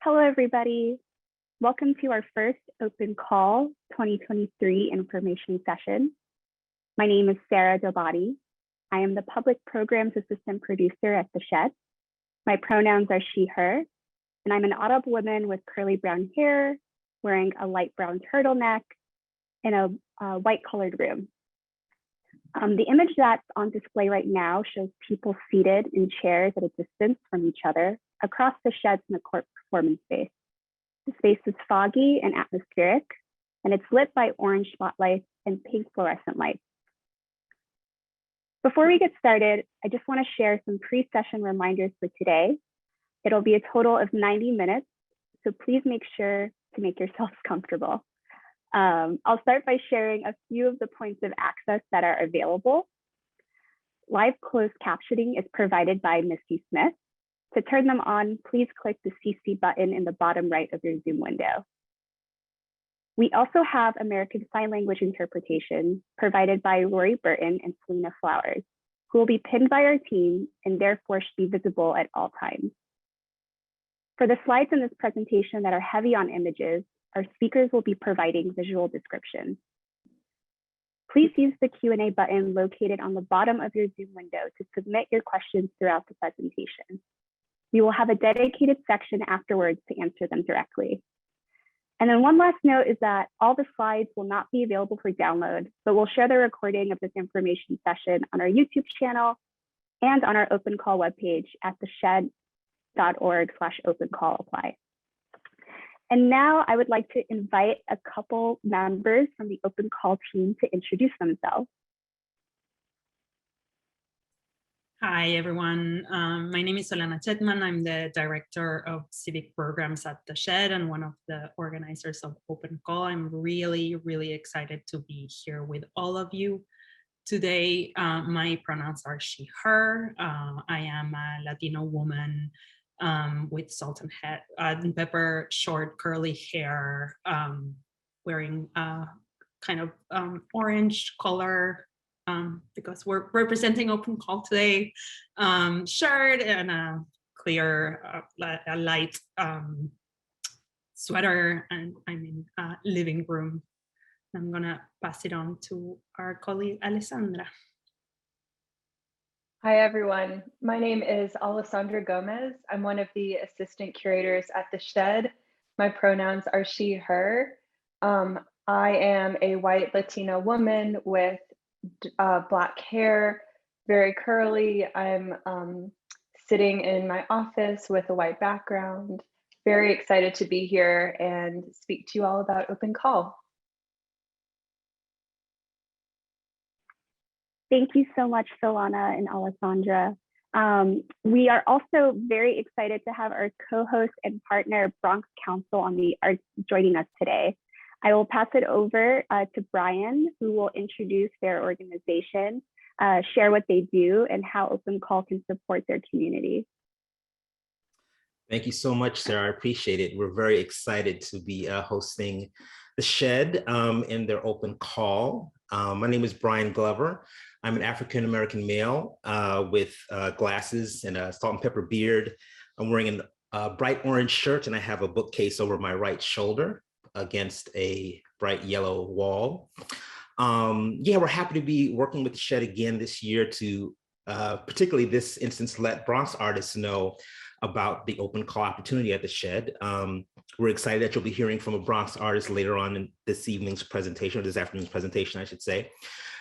Hello, everybody. Welcome to our first Open Call 2023 information session. My name is Sarah Dobati. I am the Public Programs Assistant Producer at The Shed. My pronouns are she, her, and I'm an audible woman with curly brown hair, wearing a light brown turtleneck in a white colored room. The image that's on display right now shows people seated in chairs at a distance from each other across the sheds in the court performance space. The space is foggy and atmospheric, and it's lit by orange spotlights and pink fluorescent lights. Before we get started, I just want to share some pre-session reminders for today. It'll be a total of 90 minutes, so please make sure to make yourselves comfortable. I'll start by sharing a few of the points of access that are available. Live closed captioning is provided by Misty Smith. To turn them on, please click the CC button in the bottom right of your Zoom window. We also have American Sign Language interpretation provided by Rory Burton and Selena Flowers, who will be pinned by our team and therefore should be visible at all times. For the slides in this presentation that are heavy on images, our speakers will be providing visual descriptions. Please use the Q&A button located on the bottom of your Zoom window to submit your questions throughout the presentation. We will have a dedicated section afterwards to answer them directly. And then one last note is that all the slides will not be available for download, but we'll share the recording of this information session on our YouTube channel and on our Open Call webpage at theshed.org/opencall apply. And now I would like to invite a couple members from the Open Call team to introduce themselves. Hi, everyone. My name is Solana Chetman. I'm the Director of Civic Programs at The Shed and one of the organizers of Open Call. I'm really, really excited to be here with all of you today. My pronouns are she, her. I am a Latino woman with salt and pepper, short curly hair, wearing kind of orange color because we're representing Open Call today, shirt and a clear, a light sweater, and I'm in a living room. I'm gonna pass it on to our colleague, Alessandra. Hi, everyone. My name is Alessandra Gomez. I'm one of the assistant curators at The Shed. My pronouns are she, her. I am a white Latina woman with black hair, very curly. I'm sitting in my office with a white background. Very excited to be here and speak to you all about Open Call. Thank you so much, Solana and Alessandra. We are also very excited to have our co-host and partner, Bronx Council on the Arts, joining us today. I will pass it over to Brian, who will introduce their organization, share what they do, and how Open Call can support their community. Thank you so much, Sarah. I appreciate it. We're very excited to be hosting The Shed in their Open Call. My name is Brian Glover. I'm an African-American male with glasses and a salt and pepper beard. I'm wearing a bright orange shirt, and I have a bookcase over my right shoulder against a bright yellow wall. Yeah, we're happy to be working with The Shed again this year to particularly this instance, let Bronx artists know about the Open Call opportunity at The Shed. We're excited that you'll be hearing from a Bronx artist later on in this evening's presentation, or this afternoon's presentation, I should say.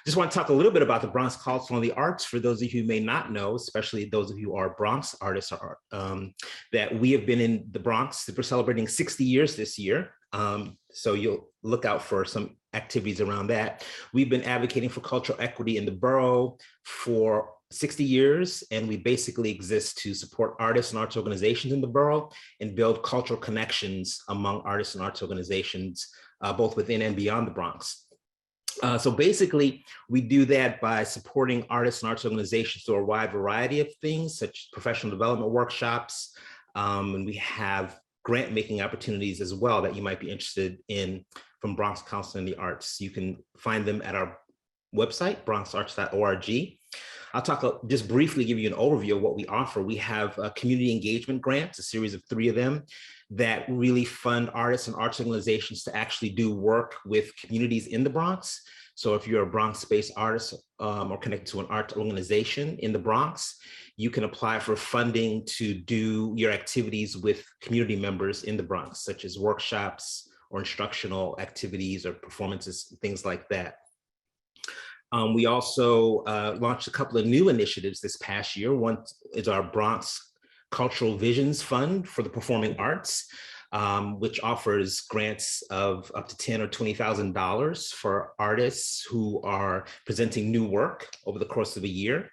Just want to talk a little bit about the Bronx Council on the Arts for those of you who may not know, especially those of you who are Bronx artists, that we have been in the Bronx. We're celebrating 60 years this year. So you'll look out for some activities around that. We've been advocating for cultural equity in the borough for 60 years, and we basically exist to support artists and arts organizations in the borough and build cultural connections among artists and arts organizations, both within and beyond the Bronx. So basically, we do that by supporting artists and arts organizations through a wide variety of things, such as professional development workshops, and we have grant making opportunities as well that you might be interested in from Bronx Council on the Arts. You can find them at our website, bronxarts.org. I'll talk just briefly, give you an overview of what we offer. We have community engagement grants, a series of 3 of them that really fund artists and arts organizations to actually do work with communities in the Bronx. So if you're a Bronx-based artist or connected to an art organization in the Bronx, you can apply for funding to do your activities with community members in the Bronx, such as workshops or instructional activities or performances, things like that. We also launched a couple of new initiatives this past year. One is our Bronx Cultural Visions Fund for the Performing Arts, which offers grants of up to $10,000 or $20,000 for artists who are presenting new work over the course of a year.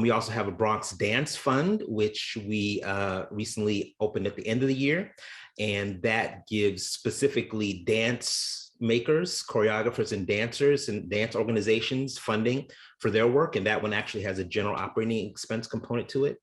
We also have a Bronx Dance Fund, which we recently opened at the end of the year, and that gives specifically dance makers, choreographers, and dancers and dance organizations funding for their work, and that one actually has a general operating expense component to it.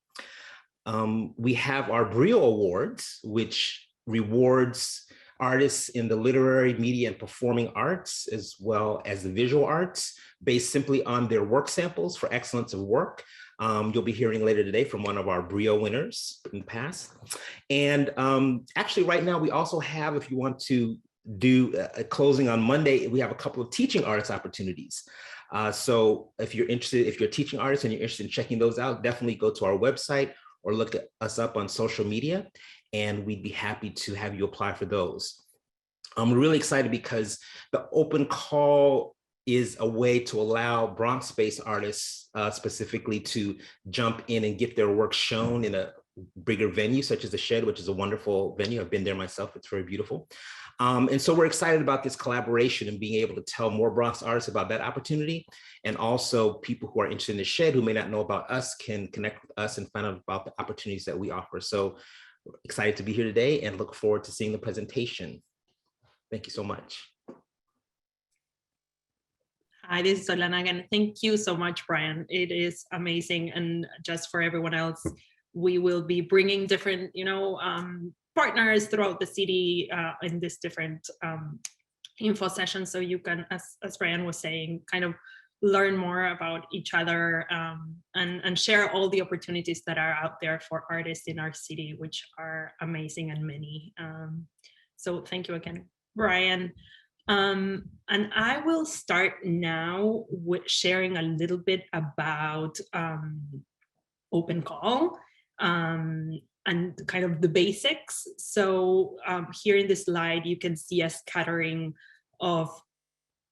We have our Brio Awards, which rewards artists in the literary, media, and performing arts, as well as the visual arts, based simply on their work samples for excellence of work. You'll be hearing later today from one of our Brio winners in the past. And actually right now we also have, if you want to do a closing on Monday, we have a couple of teaching artists opportunities. So if you're interested, if you're a teaching artist and you're interested in checking those out, definitely go to our website or look us up on social media, and we'd be happy to have you apply for those. I'm really excited because the open call is a way to allow Bronx-based artists specifically to jump in and get their work shown in a bigger venue, such as the Shed, which is a wonderful venue. I've been there myself, it's very beautiful. And so we're excited about this collaboration and being able to tell more Bronx artists about that opportunity. And also people who are interested in the Shed who may not know about us can connect with us and find out about the opportunities that we offer. So we're excited to be here today and look forward to seeing the presentation. Thank you so much. Hi, this is Solana again. Thank you so much, Brian. It is amazing. And just for everyone else, we will be bringing different, partners throughout the city in this different info sessions. So you can, as Brian was saying, kind of learn more about each other and share all the opportunities that are out there for artists in our city, which are amazing and many. So thank you again, Brian. And I will start now with sharing a little bit about open call and kind of the basics. So here in this slide, you can see a scattering of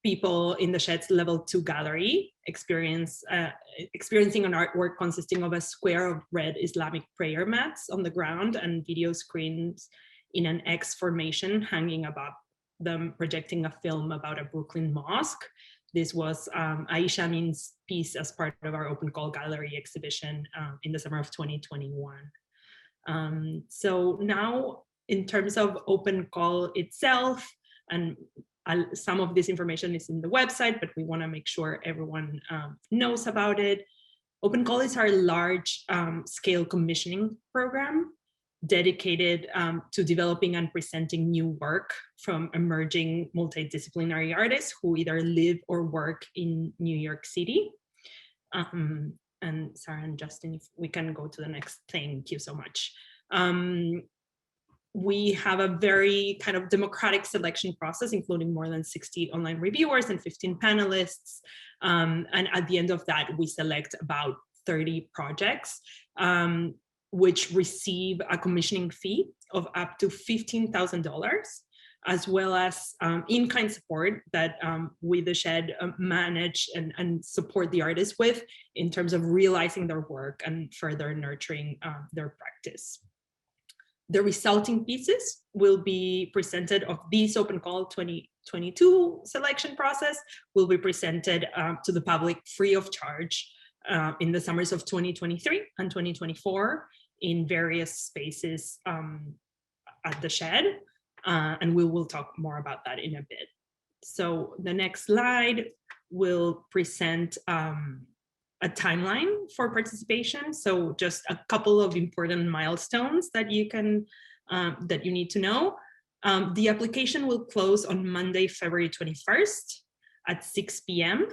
people in the Shed's level 2 gallery experiencing an artwork consisting of a square of red Islamic prayer mats on the ground and video screens in an X formation hanging above them, projecting a film about a Brooklyn mosque. This was Aisha Amin's piece as part of our Open Call Gallery exhibition in the summer of 2021. So now in terms of Open Call itself, and some of this information is in the website, but we want to make sure everyone knows about it. Open Call is our large scale commissioning program dedicated to developing and presenting new work from emerging multidisciplinary artists who either live or work in New York City. And Sarah and Justin, if we can go to the next, thank you so much. We have a very kind of democratic selection process, including more than 60 online reviewers and 15 panelists. And at the end of that, we select about 30 projects, which receive a commissioning fee of up to $15,000, as well as in-kind support that we, the Shed, manage and support the artists with in terms of realizing their work and further nurturing their practice. The resulting pieces will be presented of this Open Call 2022 selection process, will be presented to the public free of charge in the summers of 2023 and 2024 in various spaces at the Shed. And we will talk more about that in a bit. So the next slide will present a timeline for participation. So just a couple of important milestones that you can that you need to know. The application will close on Monday, February 21st at 6 p.m.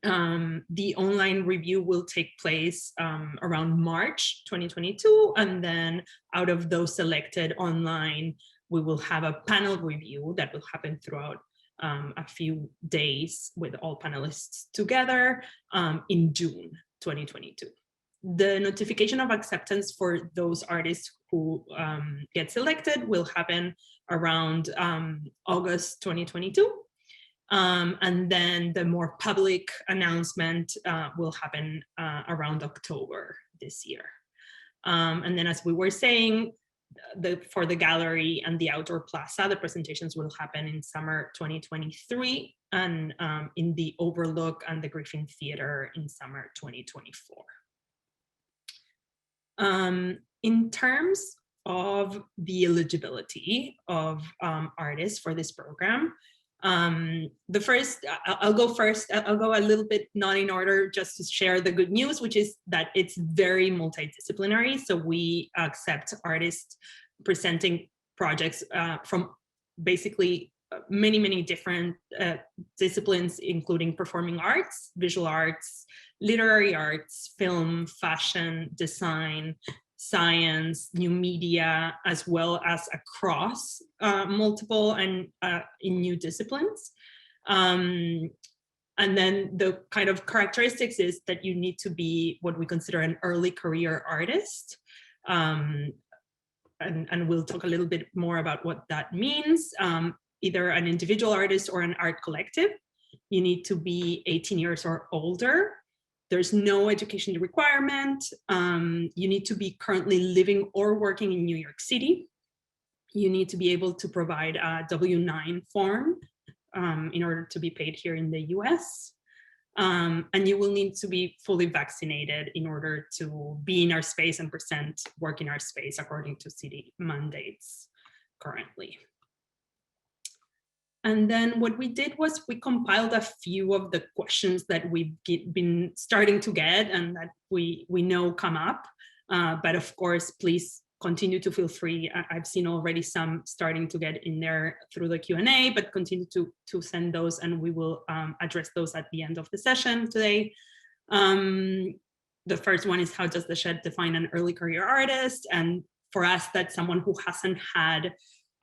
The online review will take place around March 2022, and then out of those selected online, we will have a panel review that will happen throughout a few days with all panelists together in June 2022. The notification of acceptance for those artists who get selected will happen around August 2022. And then the more public announcement will happen around October this year. And then, as we were saying, for the gallery and the Outdoor Plaza, the presentations will happen in summer 2023, and in the Overlook and the Griffin Theater in summer 2024. In terms of the eligibility of artists for this program, the first, I'll go first. I'll go a little bit not in order, just to share the good news, which is that it's very multidisciplinary. So we accept artists presenting projects from basically many different disciplines, including performing arts, visual arts, literary arts, film, fashion, design, science, new media, as well as across multiple and in new disciplines. And then the kind of characteristics is that you need to be what we consider an early career artist. And we'll talk a little bit more about what that means. Either an individual artist or an art collective. You need to be 18 years or older. There's no education requirement. You need to be currently living or working in New York City. You need to be able to provide a W-9 form in order to be paid here in the US. And you will need to be fully vaccinated in order to be in our space and present work in our space according to city mandates currently. And then what we did was we compiled a few of the questions that we've been starting to get and that we know come up. But of course, please continue to feel free. I've seen already some starting to get in there through the Q&A, but continue to send those, and we will address those at the end of the session today. The first one is, how does the Shed define an early career artist? And for us, that's someone who hasn't had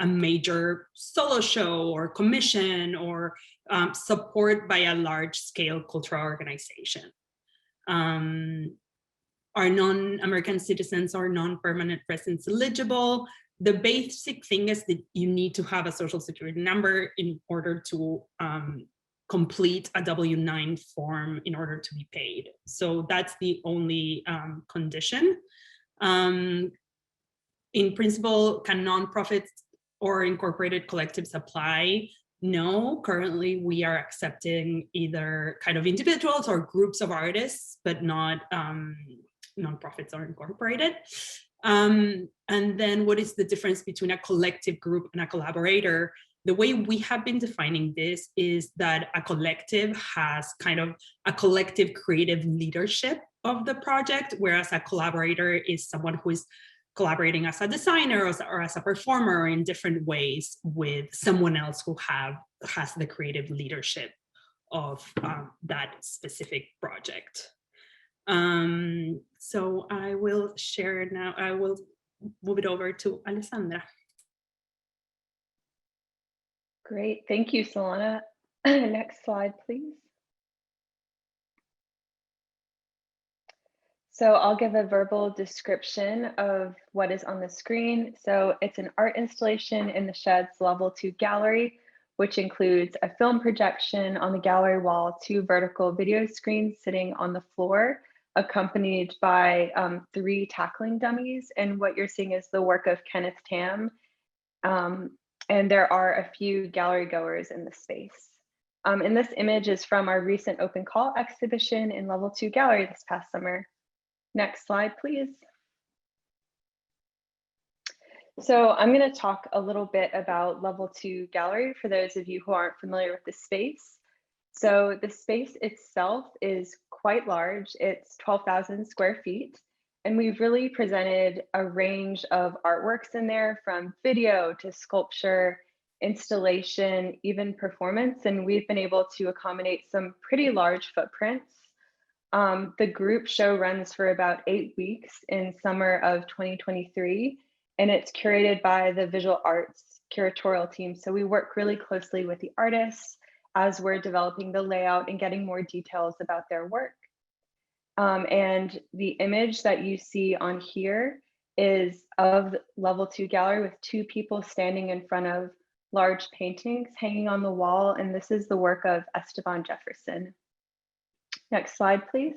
a major solo show or commission or support by a large scale cultural organization. Are non-American citizens or non-permanent residents eligible? The basic thing is that you need to have a social security number in order to complete a W-9 form in order to be paid. So that's the only condition. In principle, can nonprofits or incorporated collectives apply? No, currently we are accepting either kind of individuals or groups of artists, but not nonprofits or incorporated. And then what is the difference between a collective group and a collaborator? The way we have been defining this is that a collective has kind of a collective creative leadership of the project, whereas a collaborator is someone who is collaborating as a designer or as a performer in different ways with someone else who has the creative leadership of that specific project. So I will share now, I will move it over to Alessandra. Great, thank you, Solana. Next slide, please. So I'll give a verbal description of what is on the screen. So it's an art installation in the Shed's level 2 gallery, which includes a film projection on the gallery wall, 2 vertical video screens sitting on the floor, accompanied by 3 tackling dummies. And what you're seeing is the work of Kenneth Tam. And there are a few gallery goers in the space. And this image is from our recent open call exhibition in level 2 gallery this past summer. Next slide, please. So I'm going to talk a little bit about level 2 gallery for those of you who aren't familiar with the space. So the space itself is quite large. It's 12,000 square feet. And we've really presented a range of artworks in there, from video to sculpture installation, even performance, and we've been able to accommodate some pretty large footprints. The group show runs for about 8 weeks in summer of 2023, and it's curated by the visual arts curatorial team. So we work really closely with the artists as we're developing the layout and getting more details about their work. And the image that you see on here is of the level 2 gallery with 2 people standing in front of large paintings hanging on the wall. And this is the work of Esteban Jefferson. Next slide, please.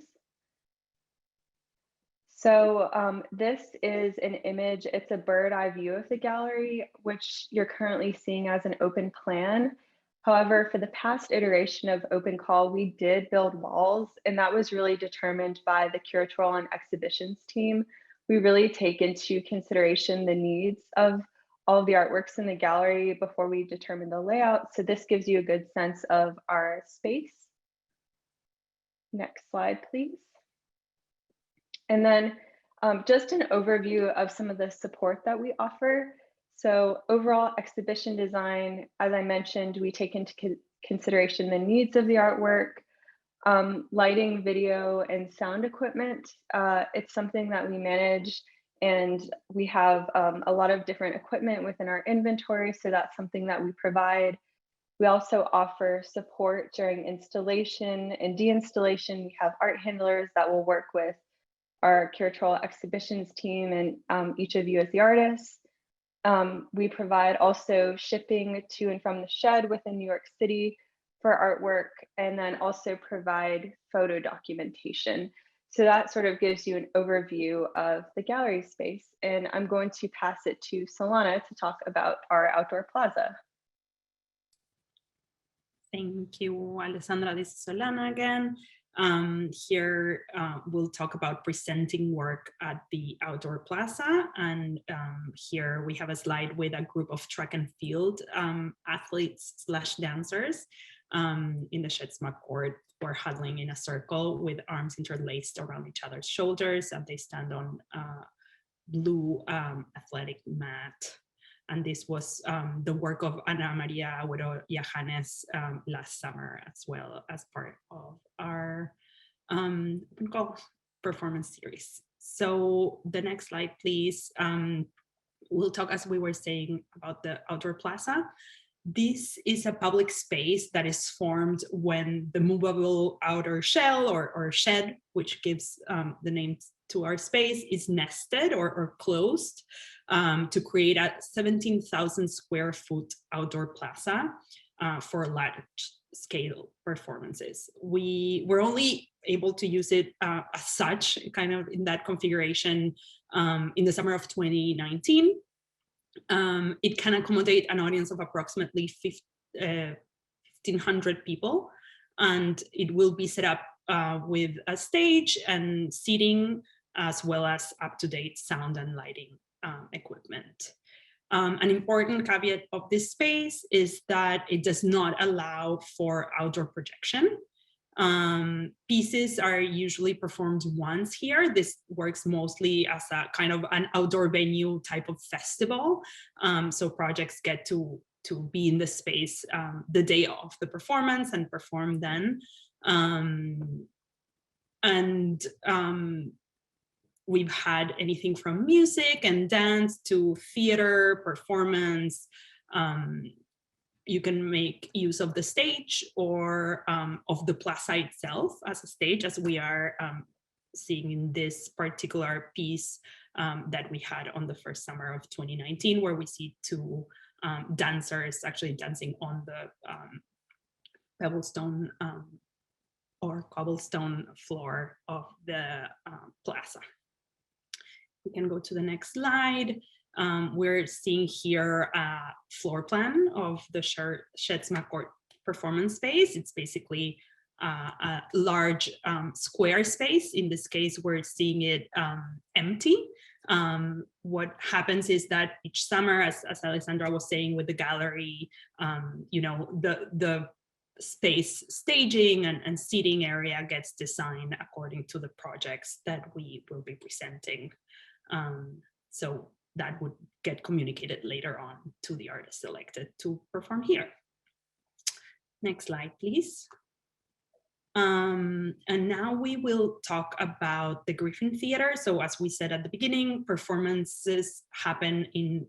So this is an image, it's a bird's eye view of the gallery, which you're currently seeing as an open plan. However, for the past iteration of Open Call, we did build walls, and that was really determined by the curatorial and exhibitions team. We really take into consideration the needs of all of the artworks in the gallery before we determine the layout. So this gives you a good sense of our space. Next slide, please. And then just an overview of some of the support that we offer. So overall exhibition design, as I mentioned, we take into consideration the needs of the artwork, lighting, video, and sound equipment. It's something that we manage, and we have a lot of different equipment within our inventory, so that's something that we provide. We also offer support during installation and deinstallation. We have art handlers that will work with our curatorial exhibitions team and each of you as the artists. We provide also shipping to and from the shed within New York City for artwork, and then also provide photo documentation. So that sort of gives you an overview of the gallery space. And I'm going to pass it to Solana to talk about our outdoor plaza. Thank you, Alessandra. This is Solana again. Here we'll talk about presenting work at the Outdoor Plaza, and here we have a slide with a group of track and field athletes / dancers in the shed smack court. We're huddling in a circle with arms interlaced around each other's shoulders, and they stand on blue athletic mat. And this was the work of Ana Maria Agüero Yajanes last summer, as well as part of our performance series. So the next slide, please. We'll talk, as we were saying, about the Outdoor Plaza. This is a public space that is formed when the movable outer shell or shed, which gives the name to our space, is nested or closed to create a 17,000 square foot outdoor plaza for large scale performances. We were only able to use it as such, kind of in that configuration in the summer of 2019. It can accommodate an audience of approximately 1,500 people, and it will be set up with a stage and seating, as well as up-to-date sound and lighting equipment. An important caveat of this space is that it does not allow for outdoor projection. Pieces are usually performed once here. This works mostly as a kind of an outdoor venue type of festival. So projects get to be in the space the day of the performance and perform then. We've had anything from music and dance to theater, performance. You can make use of the stage or of the plaza itself as a stage, as we are seeing in this particular piece that we had on the first summer of 2019, where we see two dancers actually dancing on the pebblestone or cobblestone floor of the plaza. We can go to the next slide. We're seeing here a floor plan of the Shed Smack Court performance space. It's basically a large square space. In this case, we're seeing it empty. What happens is that each summer, as Alessandra was saying with the gallery, you know, the space staging and seating area gets designed according to the projects that we will be presenting. So that would get communicated later on to the artist selected to perform here. Next slide, please. And now we will talk about the Griffin Theater. So as we said at the beginning, performances happen in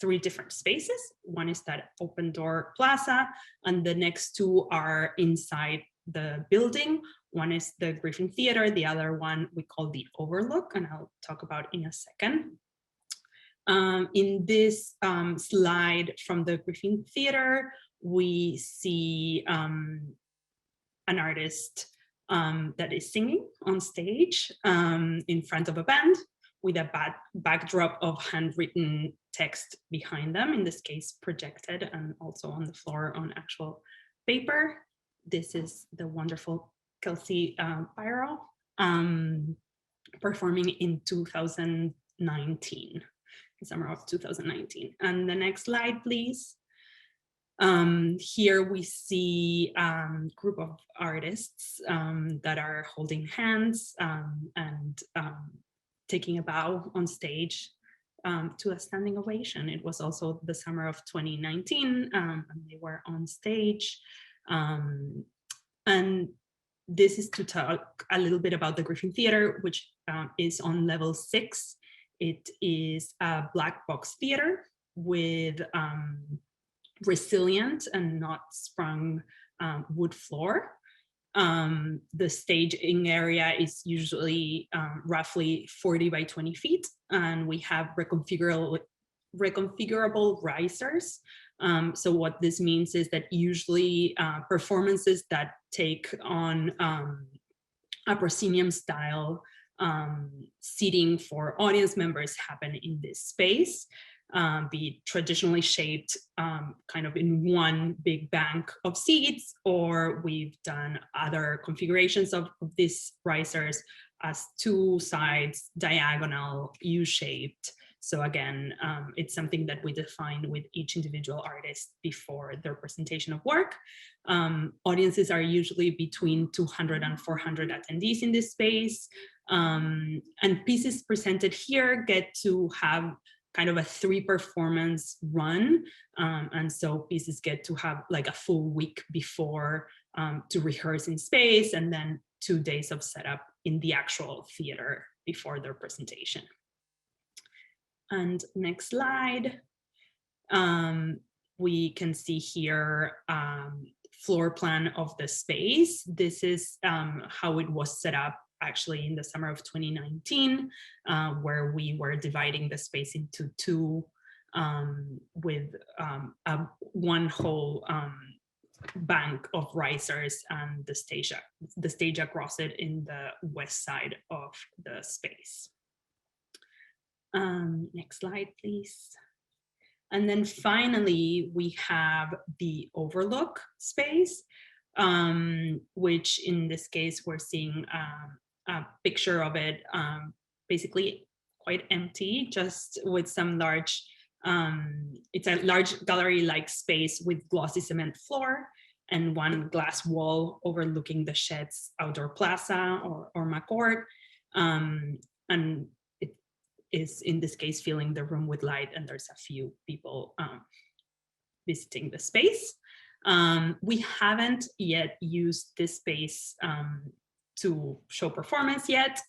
3 different spaces. One is that open door plaza, and the next 2 are inside the building. One is the Griffin Theater, the other one we call the Overlook, and I'll talk about in a second. In this slide from the Griffin Theater, we see an artist that is singing on stage in front of a band with a backdrop of handwritten text behind them, in this case projected and also on the floor on actual paper. This is the wonderful Kelsey Pyro performing in 2019, the summer of 2019. And the next slide, please. Here we see a group of artists that are holding hands and taking a bow on stage to a standing ovation. It was also the summer of 2019, and they were on stage. And this is to talk a little bit about the Griffin Theater, which is on level 6. It is a black box theater with resilient and not sprung wood floor. The staging area is usually roughly 40 by 20 feet, and we have reconfigurable risers. So what this means is that usually performances that take on a proscenium style seating for audience members happen in this space. Be traditionally shaped kind of in one big bank of seats, or we've done other configurations of these risers as 2 sides, diagonal, U-shaped. So again, it's something that we define with each individual artist before their presentation of work. Audiences are usually between 200 and 400 attendees in this space. And pieces presented here get to have kind of a 3 performance run. And so pieces get to have like a full week before to rehearse in space, and then 2 days of setup in the actual theater before their presentation. And next slide, we can see here floor plan of the space. This is how it was set up actually in the summer of 2019, where we were dividing the space into 2 with one whole bank of risers and the stage across it in the west side of the space. Next slide, please. And then finally, we have the Overlook Space, which in this case, we're seeing a picture of it basically quite empty, just with some large, it's a large gallery-like space with glossy cement floor and one glass wall overlooking the shed's Outdoor Plaza or McCourt. And it is, in this case, filling the room with light, and there's a few people visiting the space. We haven't yet used this space to show performance yet.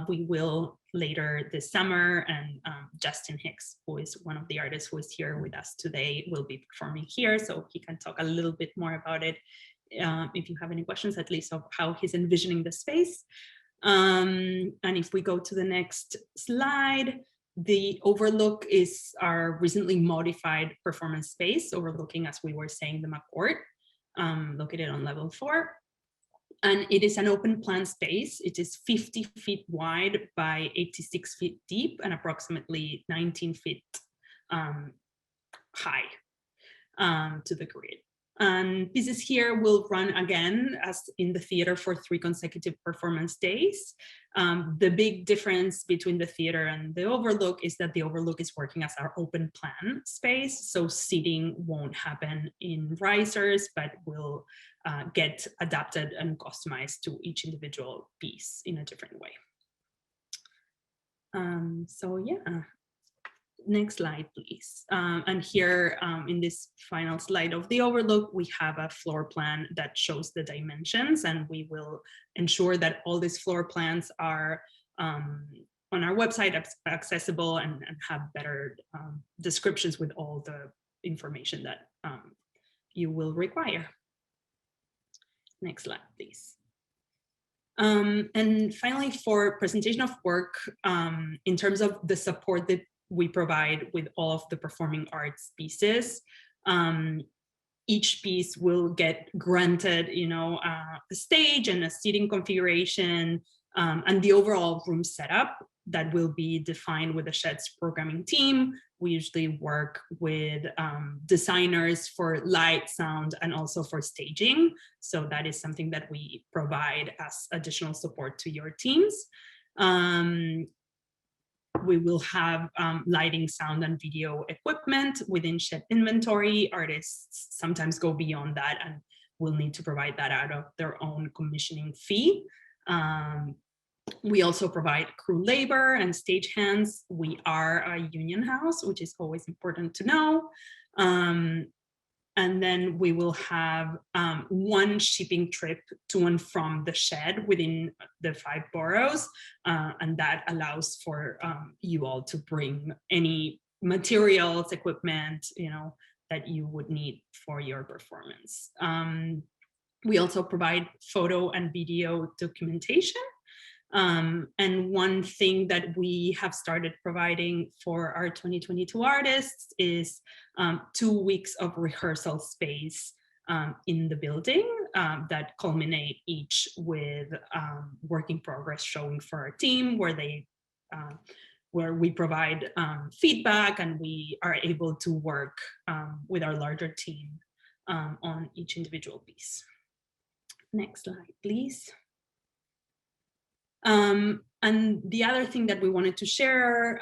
We will later this summer, and Justin Hicks, who is one of the artists who is here with us today, will be performing here, so he can talk a little bit more about it if you have any questions, at least of how he's envisioning the space. And if we go to the next slide, the Overlook is our recently modified performance space, overlooking, as we were saying, the McCourt, located on level 4. And it is an open plan space. It is 50 feet wide by 86 feet deep and approximately 19 feet high to the grid. And pieces here will run again as in the theater for 3 consecutive performance days. The big difference between the theater and the Overlook is that the Overlook is working as our open plan space. So seating won't happen in risers, but will get adapted and customized to each individual piece in a different way. So yeah, Next slide, please. And here in this final slide of the Overlook, we have a floor plan that shows the dimensions, and we will ensure that all these floor plans are on our website accessible and have better descriptions with all the information that you will require. Next slide, please. And finally, for presentation of work, in terms of the support that we provide with all of the performing arts pieces, each piece will get granted, a stage and a seating configuration, and the overall room setup that will be defined with the Shed's programming team. We usually work with designers for light, sound, and also for staging. So that is something that we provide as additional support to your teams. We will have lighting, sound, and video equipment within Shed inventory. Artists sometimes go beyond that and will need to provide that out of their own commissioning fee. We also provide crew labor and stagehands. We are a union house, which is always important to know. And then we will have one shipping trip to and from the Shed within the 5 boroughs. And that allows for you all to bring any materials, equipment, that you would need for your performance. We also provide photo and video documentation. And one thing that we have started providing for our 2022 artists is 2 weeks of rehearsal space in the building that culminate each with work in progress showing for our team, where we provide feedback and we are able to work with our larger team on each individual piece. Next slide, please. And the other thing that we wanted to share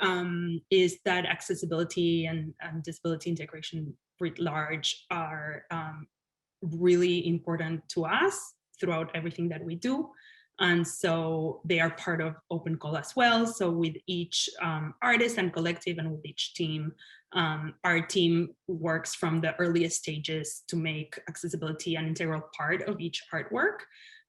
is that accessibility and disability integration writ large are really important to us throughout everything that we do. And so they are part of Open Call as well. So with each artist and collective and with each team, our team works from the earliest stages to make accessibility an integral part of each artwork.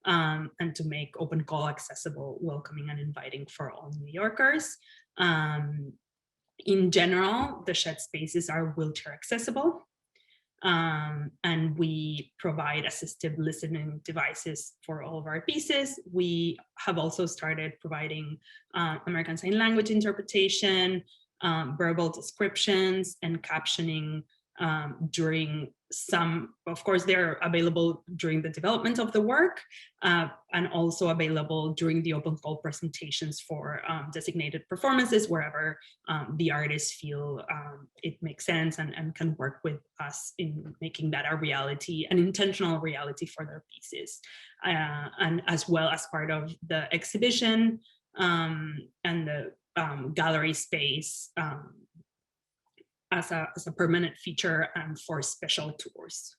And to make Open Call accessible, welcoming, and inviting for all New Yorkers. In general, the Shed spaces are wheelchair accessible, and we provide assistive listening devices for all of our pieces. We have also started providing American Sign Language interpretation, verbal descriptions, and captioning during some, of course, they're available during the development of the work and also available during the Open Call presentations for designated performances wherever the artists feel it makes sense and can work with us in making that a reality, an intentional reality for their pieces. And as well as part of the exhibition and the gallery space as a permanent feature and for special tours.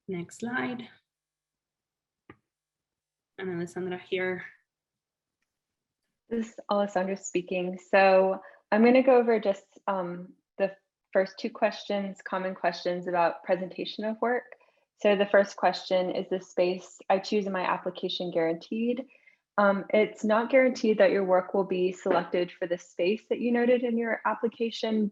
Next slide. And Alessandra here. This is Alessandra speaking. So I'm going to go over just the first 2 questions, common questions about presentation of work. So the first question, is the space I choose in my application guaranteed? It's not guaranteed that your work will be selected for the space that you noted in your application.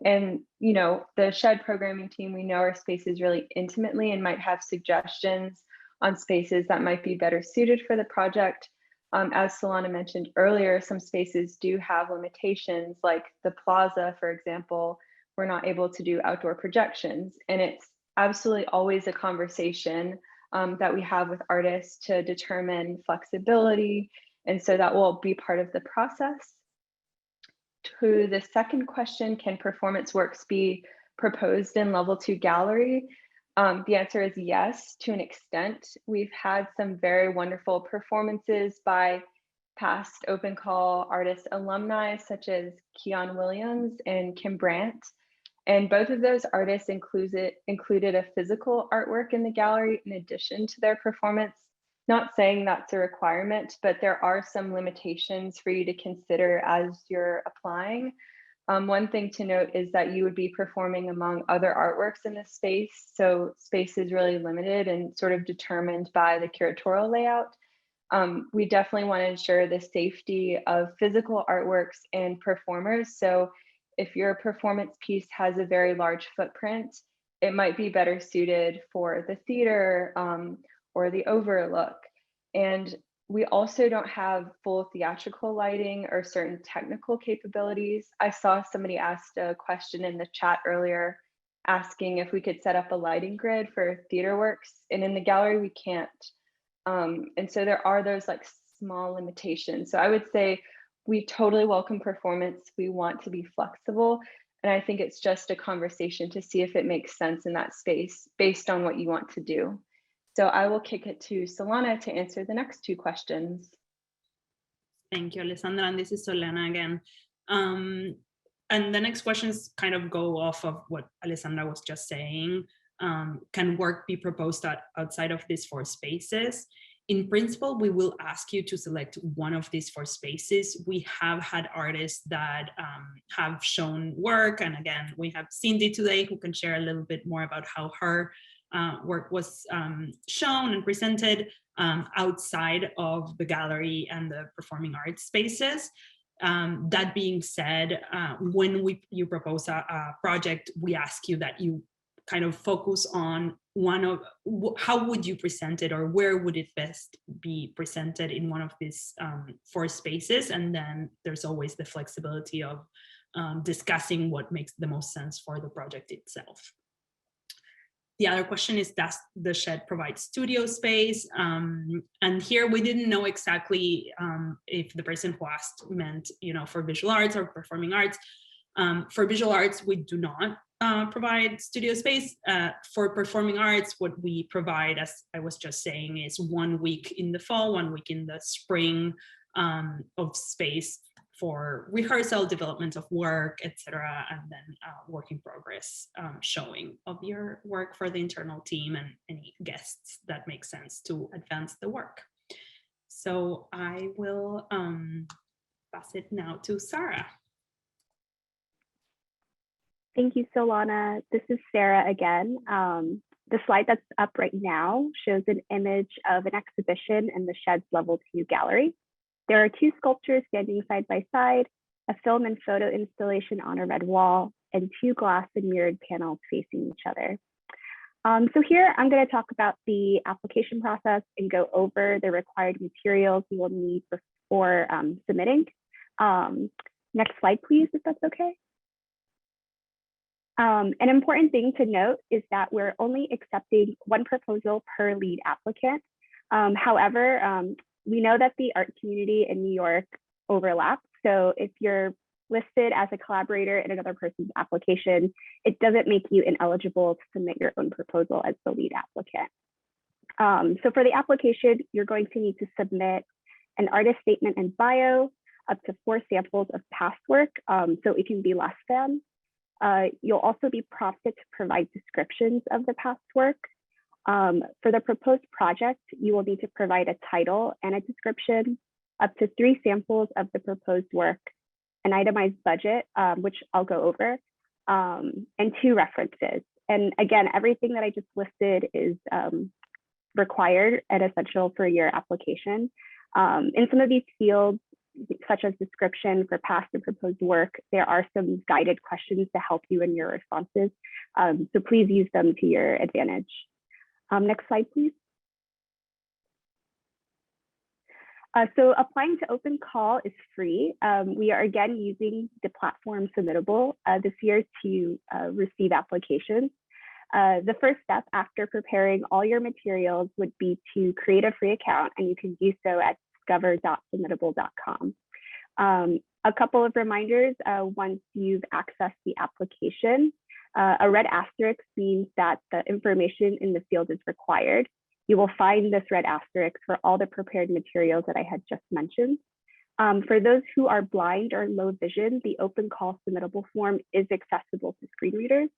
And, the Shed programming team, we know our spaces really intimately and might have suggestions on spaces that might be better suited for the project. As Solana mentioned earlier, some spaces do have limitations, like the plaza, for example. We're not able to do outdoor projections. And it's absolutely always a conversation that we have with artists to determine flexibility. And so that will be part of the process. To the second question, can performance works be proposed in level 2 gallery? The answer is yes, to an extent. We've had some very wonderful performances by past Open Call artist alumni, such as Keon Williams and Kim Brandt. And both of those artists included a physical artwork in the gallery in addition to their performance. Not saying that's a requirement, but there are some limitations for you to consider as you're applying. One thing to note is that you would be performing among other artworks in this space. So space is really limited and sort of determined by the curatorial layout. We definitely want to ensure the safety of physical artworks and performers. So if your performance piece has a very large footprint, it might be better suited for the theater or the Overlook. And we also don't have full theatrical lighting or certain technical capabilities. I saw somebody asked a question in the chat earlier asking if we could set up a lighting grid for theater works, and in the gallery we can't. And so there are those like small limitations. So I would say we totally welcome performance. We want to be flexible. And I think it's just a conversation to see if it makes sense in that space based on what you want to do. So I will kick it to Solana to answer the next two questions. Thank you, Alessandra. And this is Solana again. And the next questions kind of go off of what Alessandra was just saying. Can work be proposed outside of these 4 spaces? In principle, we will ask you to select one of these 4 spaces. We have had artists that have shown work. And again, we have Cindy today who can share a little bit more about how her work was shown and presented outside of the gallery and the performing arts spaces. That being said, when you propose a project, we ask you that you kind of focus on how would you present it, or where would it best be presented in one of these 4 spaces. And then there's always the flexibility of discussing what makes the most sense for the project itself. The other question is, does the shed provide studio space? And here we didn't know exactly if the person who asked meant, for visual arts or performing arts. For visual arts, we do not provide studio space. For performing arts, what we provide, as I was just saying, is 1 week in the fall, 1 week in the spring of space for rehearsal, development of work, etc., and then work in progress showing of your work for the internal team and any guests that make sense to advance the work. So I will pass it now to Sarah. Thank you, Solana. This is Sarah again. The slide that's up right now shows an image of an exhibition in the Shed's Level 2 gallery. There are 2 sculptures standing side by side, a film and photo installation on a red wall, and 2 glass and mirrored panels facing each other. So here I'm going to talk about the application process and go over the required materials you will need before submitting. Next slide, please, if that's okay. An important thing to note is that we're only accepting 1 proposal per lead applicant. However, we know that the art community in New York overlaps. So if you're listed as a collaborator in another person's application, it doesn't make you ineligible to submit your own proposal as the lead applicant. So for the application, you're going to need to submit an artist statement and bio, up to 4 samples of past work, so it can be less than. You'll also be prompted to provide descriptions of the past work. For the proposed project, you will need to provide a title and a description, up to 3 samples of the proposed work, an itemized budget, which I'll go over, and 2 references. And again, everything that I just listed is required and essential for your application. In some of these fields, such as description for past and proposed work, there are some guided questions to help you in your responses. So please use them to your advantage. Next slide, please. So applying to Open Call is free. We are again using the platform Submittable this year to receive applications. The first step after preparing all your materials would be to create a free account, and you can do so at discover.submittable.com. A couple of reminders once you've accessed the application. A red asterisk means that the information in the field is required. You will find this red asterisk for all the prepared materials that I had just mentioned. For those who are blind or low vision, the Open Call Submittable form is accessible to screen readers.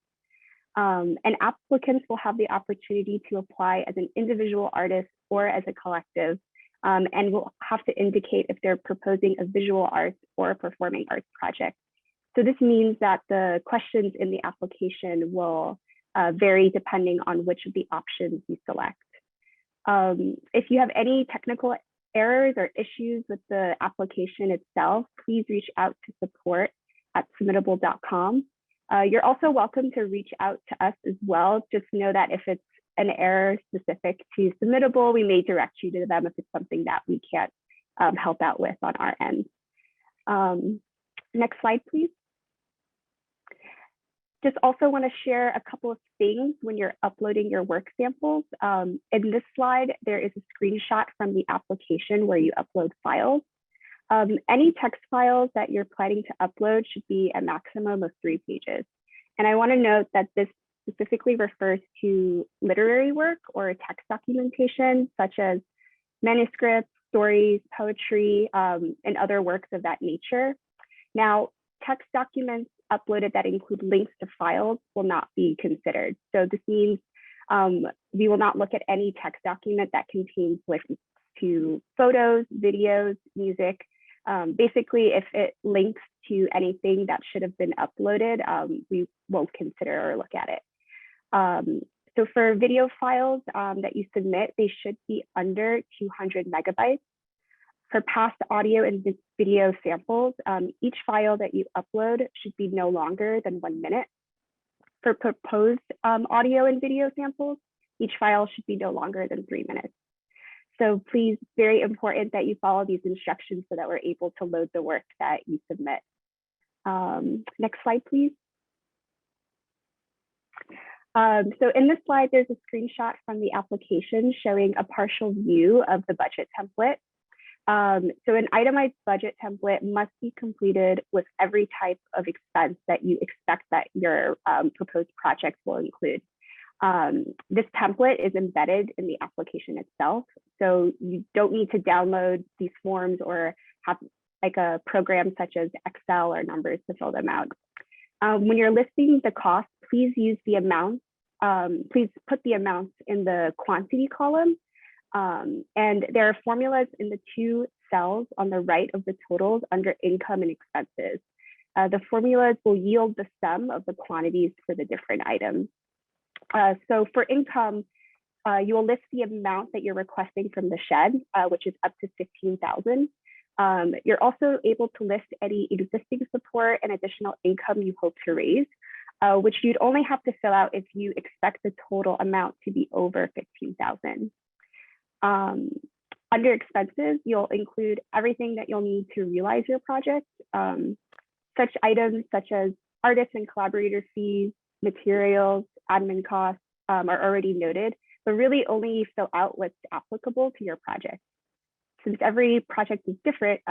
And applicants will have the opportunity to apply as an individual artist or as a collective, and will have to indicate if they're proposing a visual arts or a performing arts project. So this means that the questions in the application will vary depending on which of the options you select. If you have any technical errors or issues with the application itself, please reach out to support@submittable.com. You're also welcome to reach out to us as well. Just know that if it's an error specific to Submittable, we may direct you to them if it's something that we can't help out with on our end. Next slide, please. Just also want to share a couple of things when you're uploading your work samples. In this slide, there is a screenshot from the application where you upload files. Any text files that you're planning to upload should be a maximum of 3 pages. And I want to note that this specifically refers to literary work or text documentation, such as manuscripts, stories, poetry, and other works of that nature. Now, text documents uploaded that include links to files will not be considered. So this means we will not look at any text document that contains links to photos, videos, music. Basically, if it links to anything that should have been uploaded, we won't consider or look at it. So for video files that you submit, they should be under 200 megabytes. For past audio and video samples, each file that you upload should be no longer than 1 minute. For proposed audio and video samples, each file should be no longer than 3 minutes. So please, very important that you follow these instructions so that we're able to load the work that you submit. Next slide, please. So in this slide, there's a screenshot from the application showing a partial view of the budget template. So an itemized budget template must be completed with every type of expense that you expect that your proposed project will include. This template is embedded in the application itself, so you don't need to download these forms or have like a program such as Excel or Numbers to fill them out. When you're listing the cost, please use the amounts. Please put the amounts in the quantity column. And there are formulas in the 2 cells on the right of the totals under income and expenses. The formulas will yield the sum of the quantities for the different items. So for income, you will list the amount that you're requesting from the shed, which is up to $15,000. You're also able to list any existing support and additional income you hope to raise, which you'd only have to fill out if you expect the total amount to be over $15,000. Under expenses, you'll include everything that you'll need to realize your project. Such items such as artist and collaborator fees, materials, admin costs are already noted, but really only fill out what's applicable to your project. Since every project is different,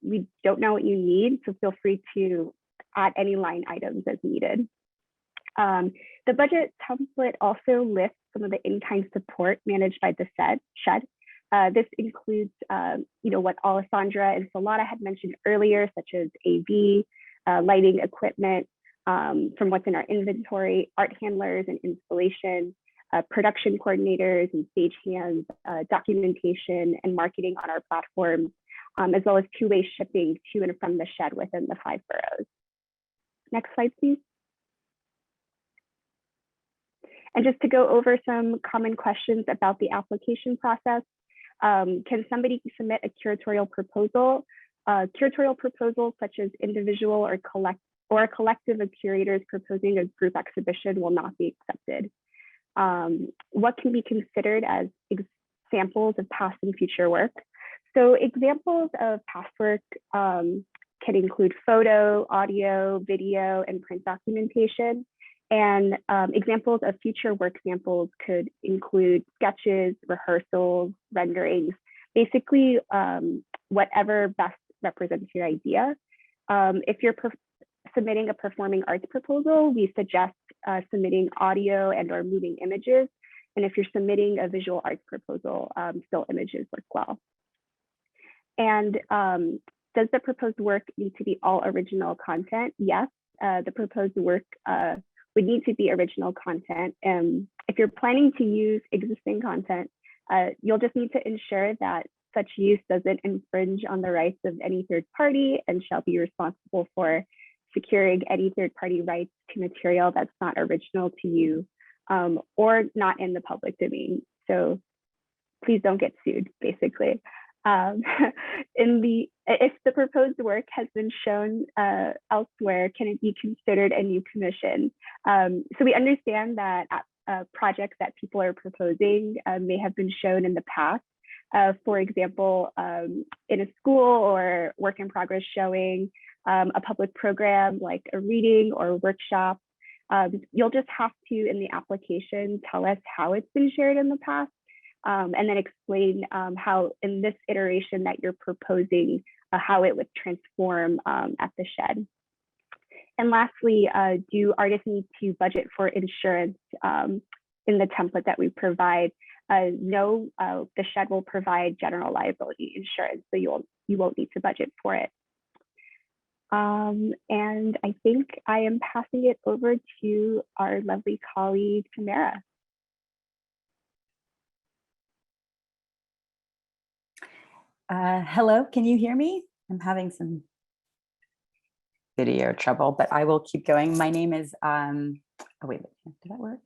we don't know what you need, so feel free to add any line items as needed. The budget template also lists some of the in-kind support managed by the shed. This includes, what Alessandra and Solana had mentioned earlier, such as AV, lighting equipment, from what's in our inventory, art handlers and installation, production coordinators and stagehands, documentation and marketing on our platform, as well as two-way shipping to and from the shed within the 5 boroughs. Next slide, please. And just to go over some common questions about the application process, can somebody submit a curatorial proposal? Curatorial proposals such as individual or a collective of curators proposing a group exhibition will not be accepted. What can be considered as examples of past and future work? So examples of past work can include photo, audio, video, and print documentation. And examples of future work samples could include sketches, rehearsals, renderings, basically whatever best represents your idea. If you're submitting a performing arts proposal, we suggest submitting audio and or moving images. And if you're submitting a visual arts proposal, still images work well. And does the proposed work need to be all original content? Yes, the proposed work would need to be original content. And if you're planning to use existing content, you'll just need to ensure that such use doesn't infringe on the rights of any third party and shall be responsible for securing any third-party rights to material that's not original to you or not in the public domain. So please don't get sued, basically. If the proposed work has been shown elsewhere, can it be considered a new commission? So we understand that projects that people are proposing may have been shown in the past. For example, in a school or work in progress showing, a public program like a reading or a workshop. You'll just have to, in the application, tell us how it's been shared in the past, and then explain how in this iteration that you're proposing, how it would transform at the shed. And lastly, do artists need to budget for insurance in the template that we provide? No, the shed will provide general liability insurance, so you won't need to budget for it. And I think I am passing it over to our lovely colleague, Tamara. Hello, can you hear me? I'm having some video trouble, but I will keep going. My name is, oh wait, did that work?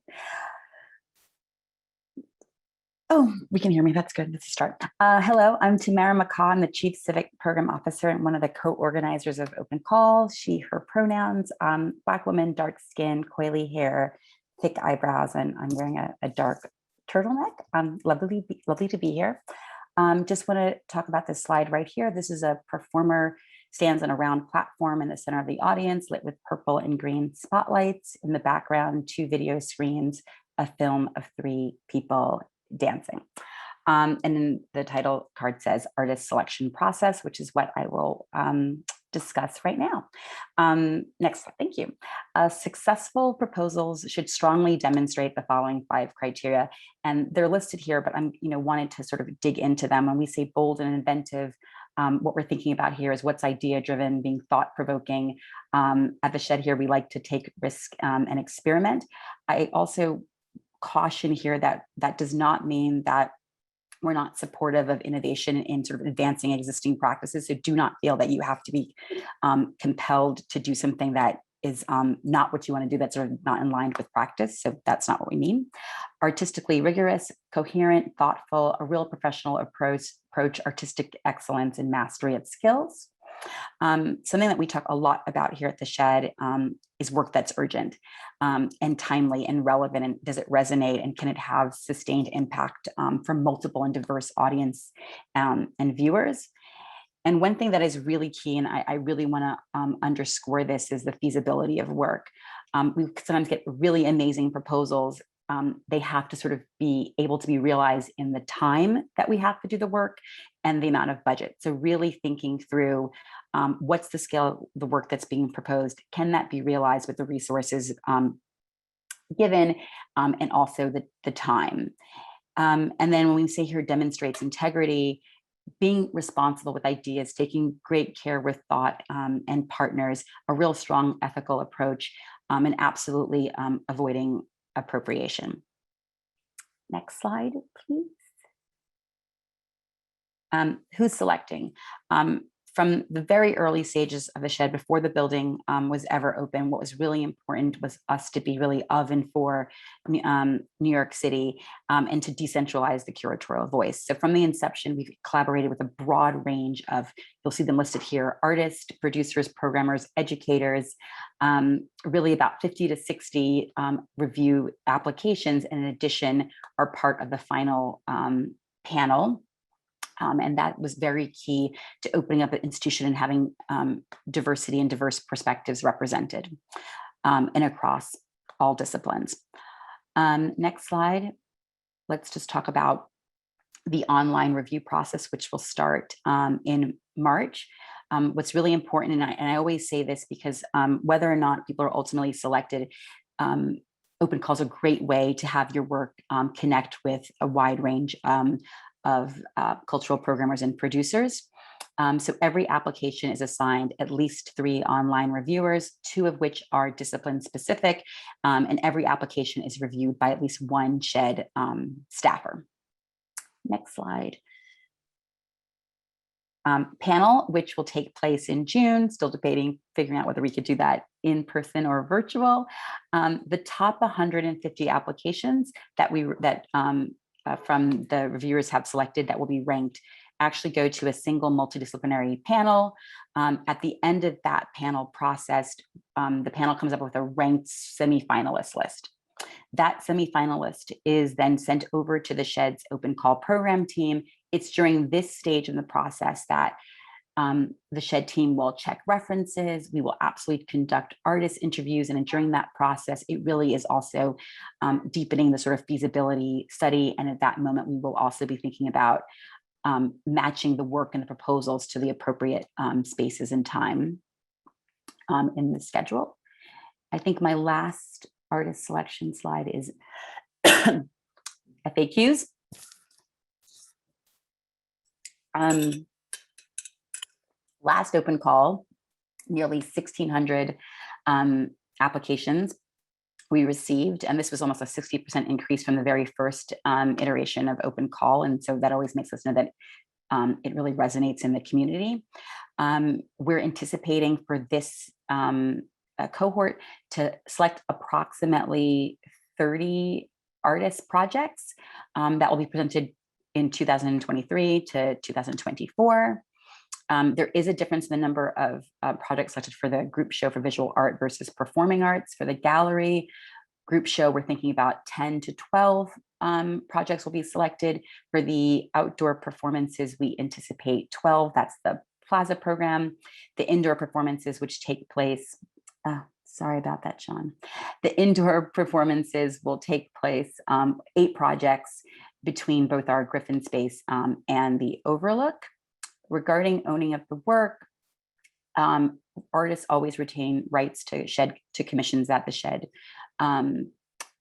Oh, we can hear me. That's good. Let's start. Hello, I'm Tamara McCaw. I'm the Chief Civic Program Officer and one of the co-organizers of Open Call. She, her pronouns, Black woman, dark skin, coily hair, thick eyebrows, and I'm wearing a dark turtleneck. Lovely to be here. Just want to talk about this slide right here. This is a performer stands on a round platform in the center of the audience, lit with purple and green spotlights. In the background, 2 video screens, a film of 3 people dancing. And then the title card says artist selection process, which is what I will discuss right now. Next, thank you. Successful proposals should strongly demonstrate the following 5 criteria, and they're listed here, but I'm wanted to sort of dig into them. When we say bold and inventive, what we're thinking about here is what's idea driven, being thought provoking. At the shed here, we like to take risk and experiment. I also caution here that that does not mean that we're not supportive of innovation in sort of advancing existing practices. So do not feel that you have to be compelled to do something that is not what you want to do, that's sort of not in line with practice. So that's not what we mean. Artistically rigorous, coherent, thoughtful, a real professional approach, artistic excellence and mastery of skills. Something that we talk a lot about here at the shed is work that's urgent and timely and relevant, and does it resonate, and can it have sustained impact from multiple and diverse audience and viewers. And one thing that is really key, and I really want to underscore this, is the feasibility of work. We sometimes get really amazing proposals. They have to sort of be able to be realized in the time that we have to do the work and the amount of budget. So really thinking through what's the scale of the work that's being proposed, can that be realized with the resources given, and also the time. And then when we say here demonstrates integrity, being responsible with ideas, taking great care with thought and partners, a real strong ethical approach, and absolutely avoiding appropriation. Next slide, please. Who's selecting? From the very early stages of the shed, before the building was ever open, what was really important was us to be really of and for New York City, and to decentralize the curatorial voice. So from the inception, we've collaborated with a broad range of, you'll see them listed here, artists, producers, programmers, educators, really about 50 to 60 review applications, and in addition are part of the final panel. And that was very key to opening up an institution and having diversity and diverse perspectives represented and across all disciplines. Next slide. Let's just talk about the online review process, which will start in March. What's really important, and I always say this because whether or not people are ultimately selected, Open Call is a great way to have your work connect with a wide range of cultural programmers and producers. So every application is assigned at least 3 online reviewers, 2 of which are discipline specific, and every application is reviewed by at least 1 shed staffer. Next slide. panel, which will take place in June, still debating, figuring out whether we could do that in person or virtual. The top 150 applications that from the reviewers have selected that will be ranked actually go to a single multidisciplinary panel. At the end of that panel process, the panel comes up with a ranked semifinalist list. That semifinalist is then sent over to the SHED's open call program team. It's during this stage in the process that the SHED team will check references. We will absolutely conduct artist interviews. And during that process, it really is also deepening the sort of feasibility study. And at that moment, we will also be thinking about matching the work and the proposals to the appropriate spaces and time in the schedule. I think my last artist selection slide is FAQs. Last open call, nearly 1,600 applications we received, and this was almost a 60% increase from the very first iteration of open call, and so that always makes us know that it really resonates in the community. We're anticipating for this cohort to select approximately 30 artist projects that will be presented in 2023 to 2024. There is a difference in the number of projects selected for the group show for visual art versus performing arts. For the gallery group show, we're thinking about 10 to 12 projects will be selected. For the outdoor performances, we anticipate 12. That's the Plaza program. The indoor performances, which take place, sorry about that, Sean. The indoor performances will take place 8 projects between both our Griffin Space and the Overlook. Regarding owning of the work, artists always retain rights to commissions that the SHED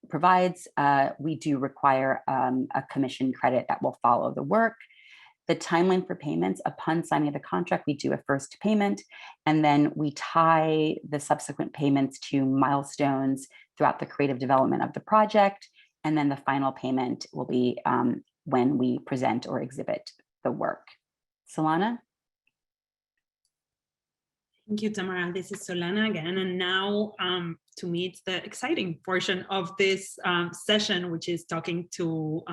provides. We do require a commission credit that will follow the work. The timeline for payments, upon signing of the contract, we do a first payment, and then we tie the subsequent payments to milestones throughout the creative development of the project. And then the final payment will be when we present or exhibit the work. Solana? Thank you, Tamara. This is Solana again. And now to meet the exciting portion of this session, which is talking to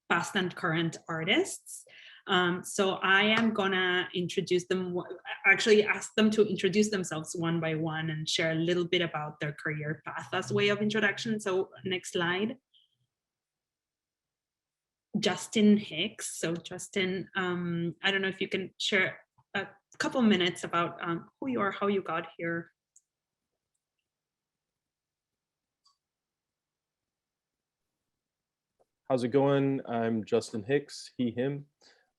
past and current artists. So I am gonna introduce them, actually ask them to introduce themselves one by one and share a little bit about their career path as a way of introduction. So next slide. Justin Hicks. So Justin, I don't know if you can share a couple minutes about who you are, how you got here. How's it going? I'm Justin Hicks, he, him.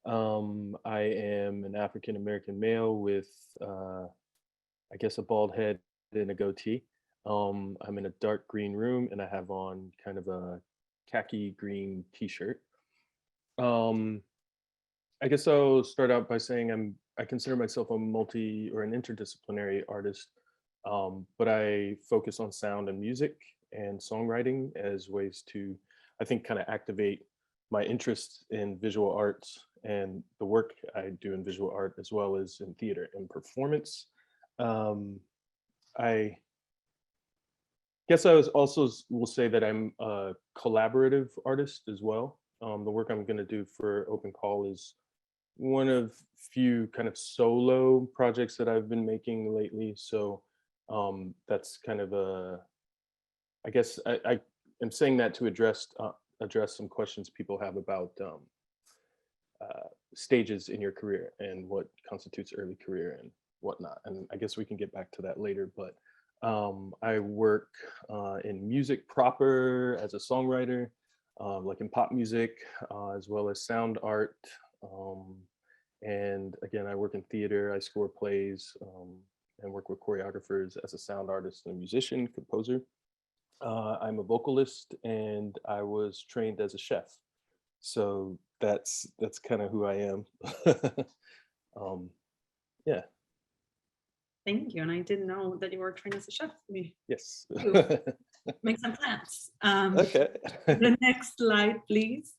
I am an African-American male with, I guess, a bald head and a goatee. I'm in a dark green room and I have on kind of a khaki green t-shirt. I guess I'll start out by saying I consider myself an interdisciplinary artist, but I focus on sound and music and songwriting as ways to, I think, kind of activate my interest in visual arts and the work I do in visual art, as well as in theater and performance. I guess I will say that I'm a collaborative artist as well. The work I'm going to do for Open Call is one of few kind of solo projects that I've been making lately. So that's kind of I guess I am saying that to address some questions people have about stages in your career and what constitutes early career and whatnot. And I guess we can get back to that later, but I work in music proper as a songwriter, like in pop music, as well as sound art. And again, I work in theater, I score plays, and work with choreographers as a sound artist and a musician, composer. I'm a vocalist and I was trained as a chef. So that's kind of who I am. Yeah. Thank you. And I didn't know that you were trained as a chef. Yes. Make some plans. Okay. The next slide, please.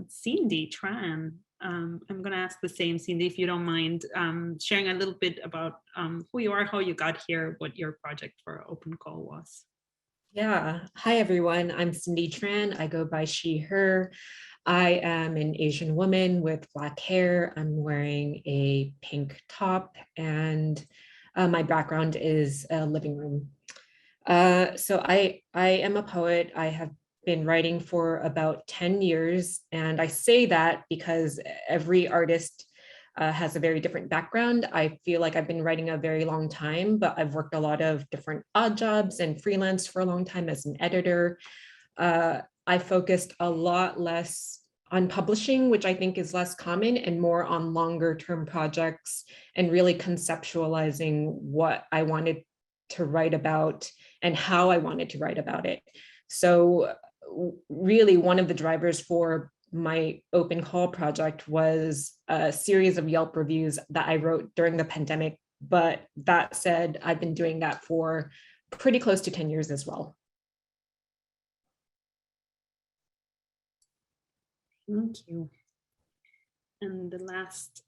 Cindy Tran. I'm going to ask the same, Cindy, if you don't mind sharing a little bit about who you are, how you got here, what your project for Open Call was. Yeah. Hi, everyone. I'm Cindy Tran. I go by she, her. I am an Asian woman with Black hair. I'm wearing a pink top, and my background is a living room. So I am a poet. I have been writing for about 10 years. And I say that because every artist has a very different background. I feel like I've been writing a very long time, but I've worked a lot of different odd jobs and freelance for a long time as an editor. I focused a lot less on publishing, which I think is less common, and more on longer term projects and really conceptualizing what I wanted to write about and how I wanted to write about it. So really one of the drivers for my Open Call project was a series of Yelp reviews that I wrote during the pandemic. But that said, I've been doing that for pretty close to 10 years as well. Thank you. And the last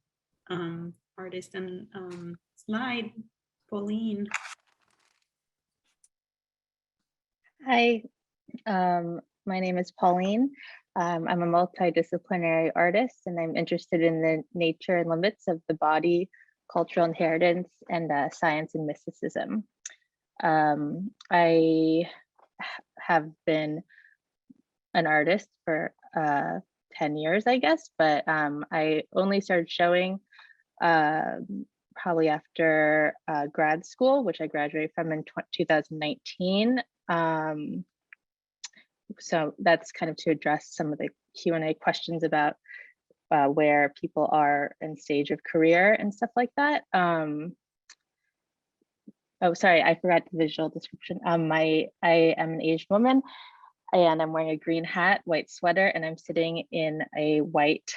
artist and slide, Pauline. Hi, my name is Pauline. I'm a multidisciplinary artist, and I'm interested in the nature and limits of the body, cultural inheritance, and science and mysticism. I have been an artist for 10 years, I guess, but I only started showing probably after grad school, which I graduated from in 2019. So that's kind of to address some of the Q&A questions about where people are in stage of career and stuff like that. Oh, sorry, I forgot the visual description. I am an Asian woman, and I'm wearing a green hat, white sweater, and I'm sitting in a white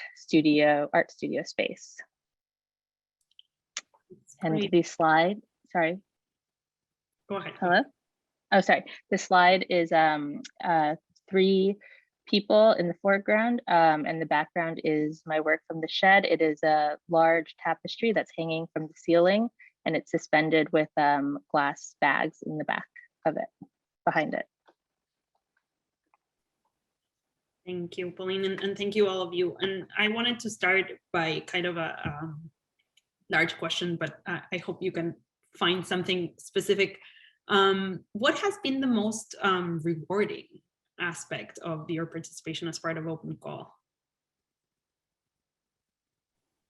art studio space. And the slide, sorry. Go ahead. Hello? Oh, sorry. The slide is 3 people in the foreground, and the background is my work from the shed. It is a large tapestry that's hanging from the ceiling, and it's suspended with glass bags in the back of it, behind it. Thank you, Pauline, and thank you all of you. And I wanted to start by kind of a large question, but I hope you can find something specific. What has been the most rewarding aspect of your participation as part of Open Call?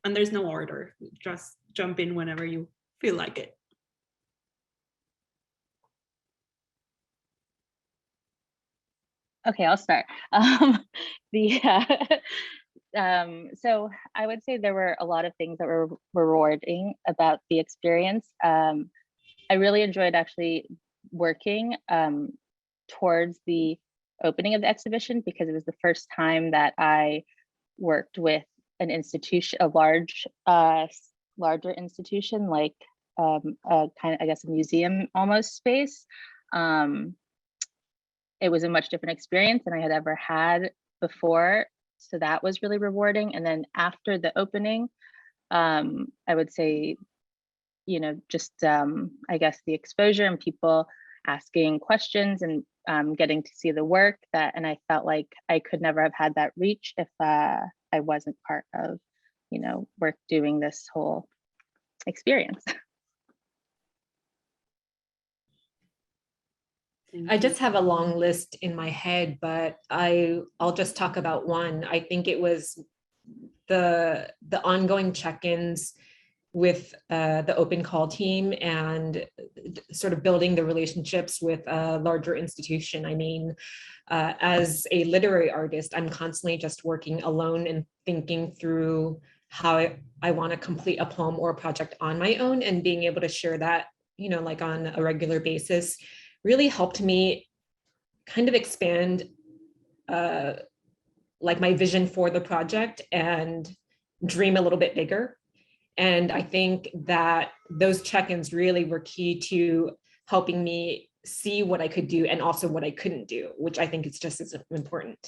And there's no order, just jump in whenever you feel like it. Okay, I'll start. So I would say there were a lot of things that were rewarding about the experience. I really enjoyed actually working towards the opening of the exhibition, because it was the first time that I worked with an institution, a larger institution, like a kind of, I guess, a museum almost space. It was a much different experience than I had ever had before. So that was really rewarding. And then after the opening, I would say, you know, just I guess the exposure and people asking questions and getting to see the work and I felt like I could never have had that reach if I wasn't part of, you know, work doing this whole experience. I just have a long list in my head, but I'll just talk about one. I think it was the ongoing check-ins with the Open Call team and sort of building the relationships with a larger institution. I mean, as a literary artist, I'm constantly just working alone and thinking through how I want to complete a poem or a project on my own, and being able to share that, you know, like on a regular basis really helped me kind of expand like my vision for the project and dream a little bit bigger. And I think that those check-ins really were key to helping me see what I could do and also what I couldn't do, which I think is just as important.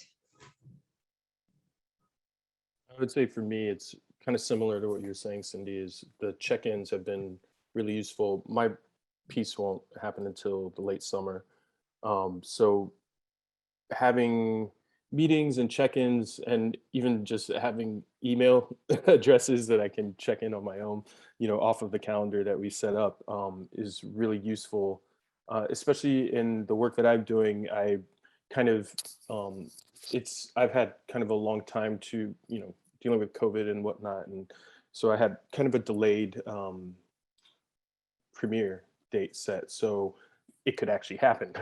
would say for me, it's kind of similar to what you're saying, Cindy, is the check-ins have been really useful. My piece won't happen until the late summer. So having meetings and check-ins and even just having email addresses that I can check in on my own, off of the calendar that we set up is really useful, especially in the work that I'm doing. I kind of, I've had kind of a long time to, dealing with COVID and whatnot. And so I had kind of a delayed premiere date set. So it could actually happen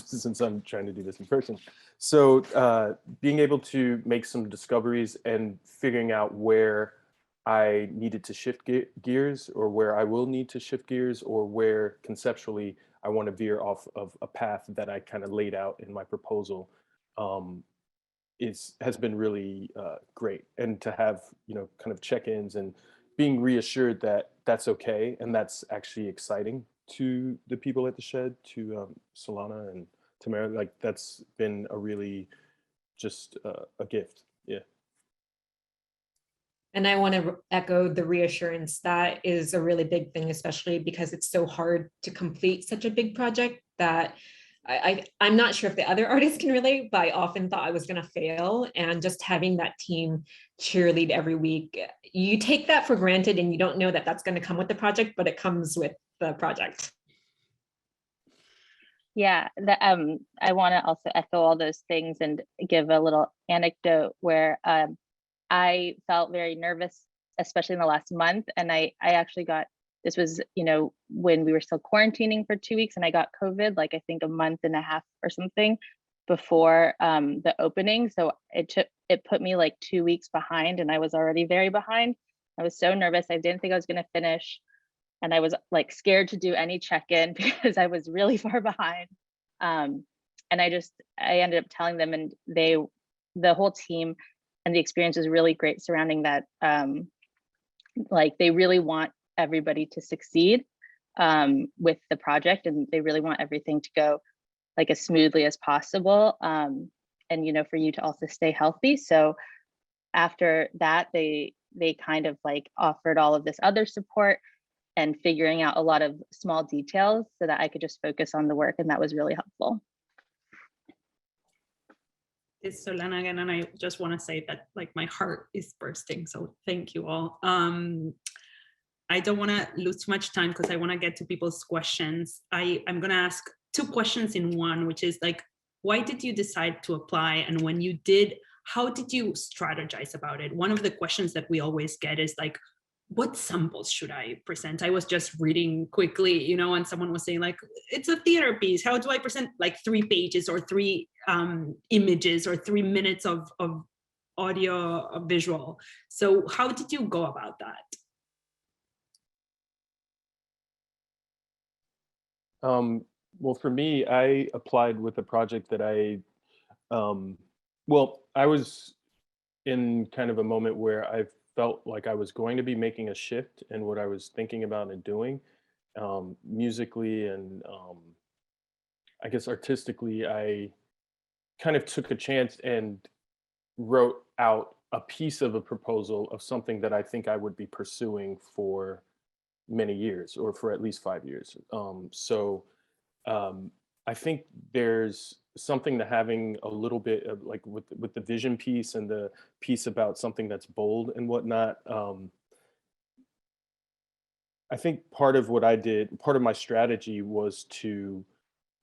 since I'm trying to do this in person. So being able to make some discoveries and figuring out where I needed to shift gears, or where I will need to shift gears, or where conceptually I want to veer off of a path that I kind of laid out in my proposal, has been really great. And to have, kind of check-ins and being reassured that that's okay and that's actually exciting to the people at the shed, to Solana and Tamara, like that's been a really just a gift. Yeah. And I want to echo the reassurance. That is a really big thing, especially because it's so hard to complete such a big project that I'm not sure if the other artists can relate, but I often thought I was going to fail. And just having that team cheerlead every week, you take that for granted and you don't know that that's going to come with the project, but it comes with the project. Yeah, I want to also echo all those things and give a little anecdote where I felt very nervous, especially in the last month. And I actually got, this was, when we were still quarantining for 2 weeks, and I got COVID, like I think a month and a half or something before the opening. So it put me like 2 weeks behind, and I was already very behind. I was so nervous. I didn't think I was going to finish. And I was like scared to do any check-in because I was really far behind. And I ended up telling them, and the whole team and the experience was really great surrounding that. Like they really want everybody to succeed with the project, and they really want everything to go like as smoothly as possible. And, for you to also stay healthy. So after that, they kind of like offered all of this other support and figuring out a lot of small details so that I could just focus on the work. And that was really helpful. It's Solana again, and I just want to say that like my heart is bursting. So thank you all. I don't want to lose too much time because I want to get to people's questions. I'm going to ask 2 questions in one, which is like, why did you decide to apply? And when you did, how did you strategize about it? One of the questions that we always get is like, what samples should I present? I was just reading quickly, and someone was saying like, it's a theater piece. How do I present like 3 pages or 3 images or 3 minutes of audio visual? So how did you go about that? Well, for me, I applied with a project that I was in kind of a moment where I felt like I was going to be making a shift in what I was thinking about and doing musically, and I guess artistically. I kind of took a chance and wrote out a piece of a proposal of something that I think I would be pursuing for many years, or for at least 5 years. I think there's something to having a little bit of like with the vision piece and the piece about something that's bold and whatnot. I think part of what I did, part of my strategy was to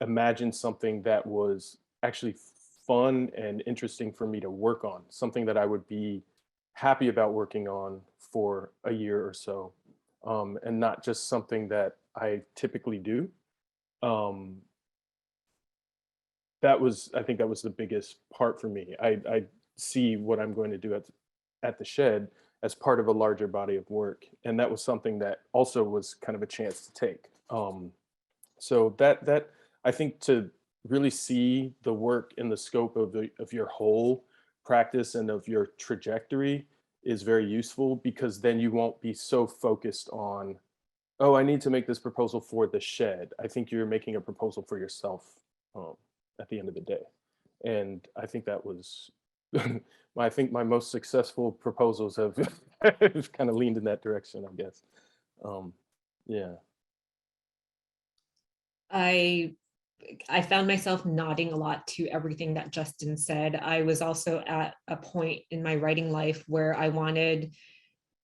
imagine something that was actually fun and interesting for me to work on, something that I would be happy about working on for a year or so, and not just something that I typically do. I think that was the biggest part for me. I see what I'm going to do at the shed as part of a larger body of work, and that was something that also was kind of a chance to take. So that I think, to really see the work in the scope of your whole practice and of your trajectory is very useful, because then you won't be so focused on, oh, I need to make this proposal for the shed. I think you're making a proposal for yourself at the end of the day. And I think that was I think my most successful proposals have kind of leaned in that direction, I guess. Yeah. I found myself nodding a lot to everything that Justin said. I was also at a point in my writing life where I wanted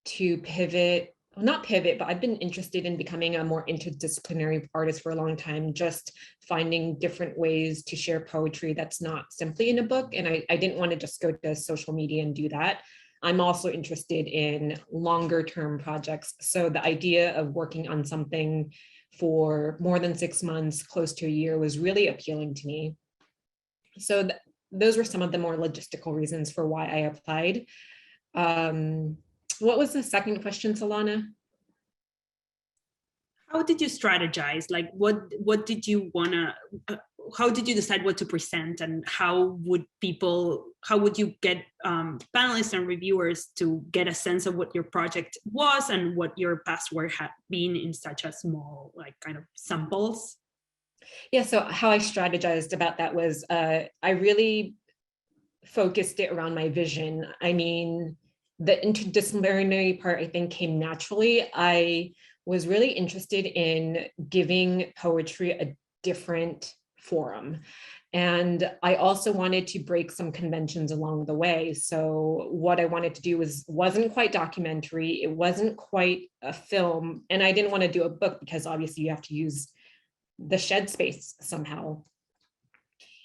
to pivot, well, not pivot, but I've been interested in becoming a more interdisciplinary artist for a long time, just finding different ways to share poetry that's not simply in a book. And I didn't want to just go to social media and do that. I'm also interested in longer term projects. So the idea of working on something for more than 6 months, close to a year, was really appealing to me. So those were some of the more logistical reasons for why I applied. What was the second question, Solana? How did you strategize? Like, what did you wanna? How did you decide what to present, and how would you get panelists and reviewers to get a sense of what your project was and what your past work had been in such a small, like, kind of samples? Yeah, so how I strategized about that was I really focused it around my vision. I mean, the interdisciplinary part, I think, came naturally. I was really interested in giving poetry a different forum. And I also wanted to break some conventions along the way. So what I wanted to do wasn't quite documentary, it wasn't quite a film, and I didn't want to do a book because obviously you have to use the shed space somehow.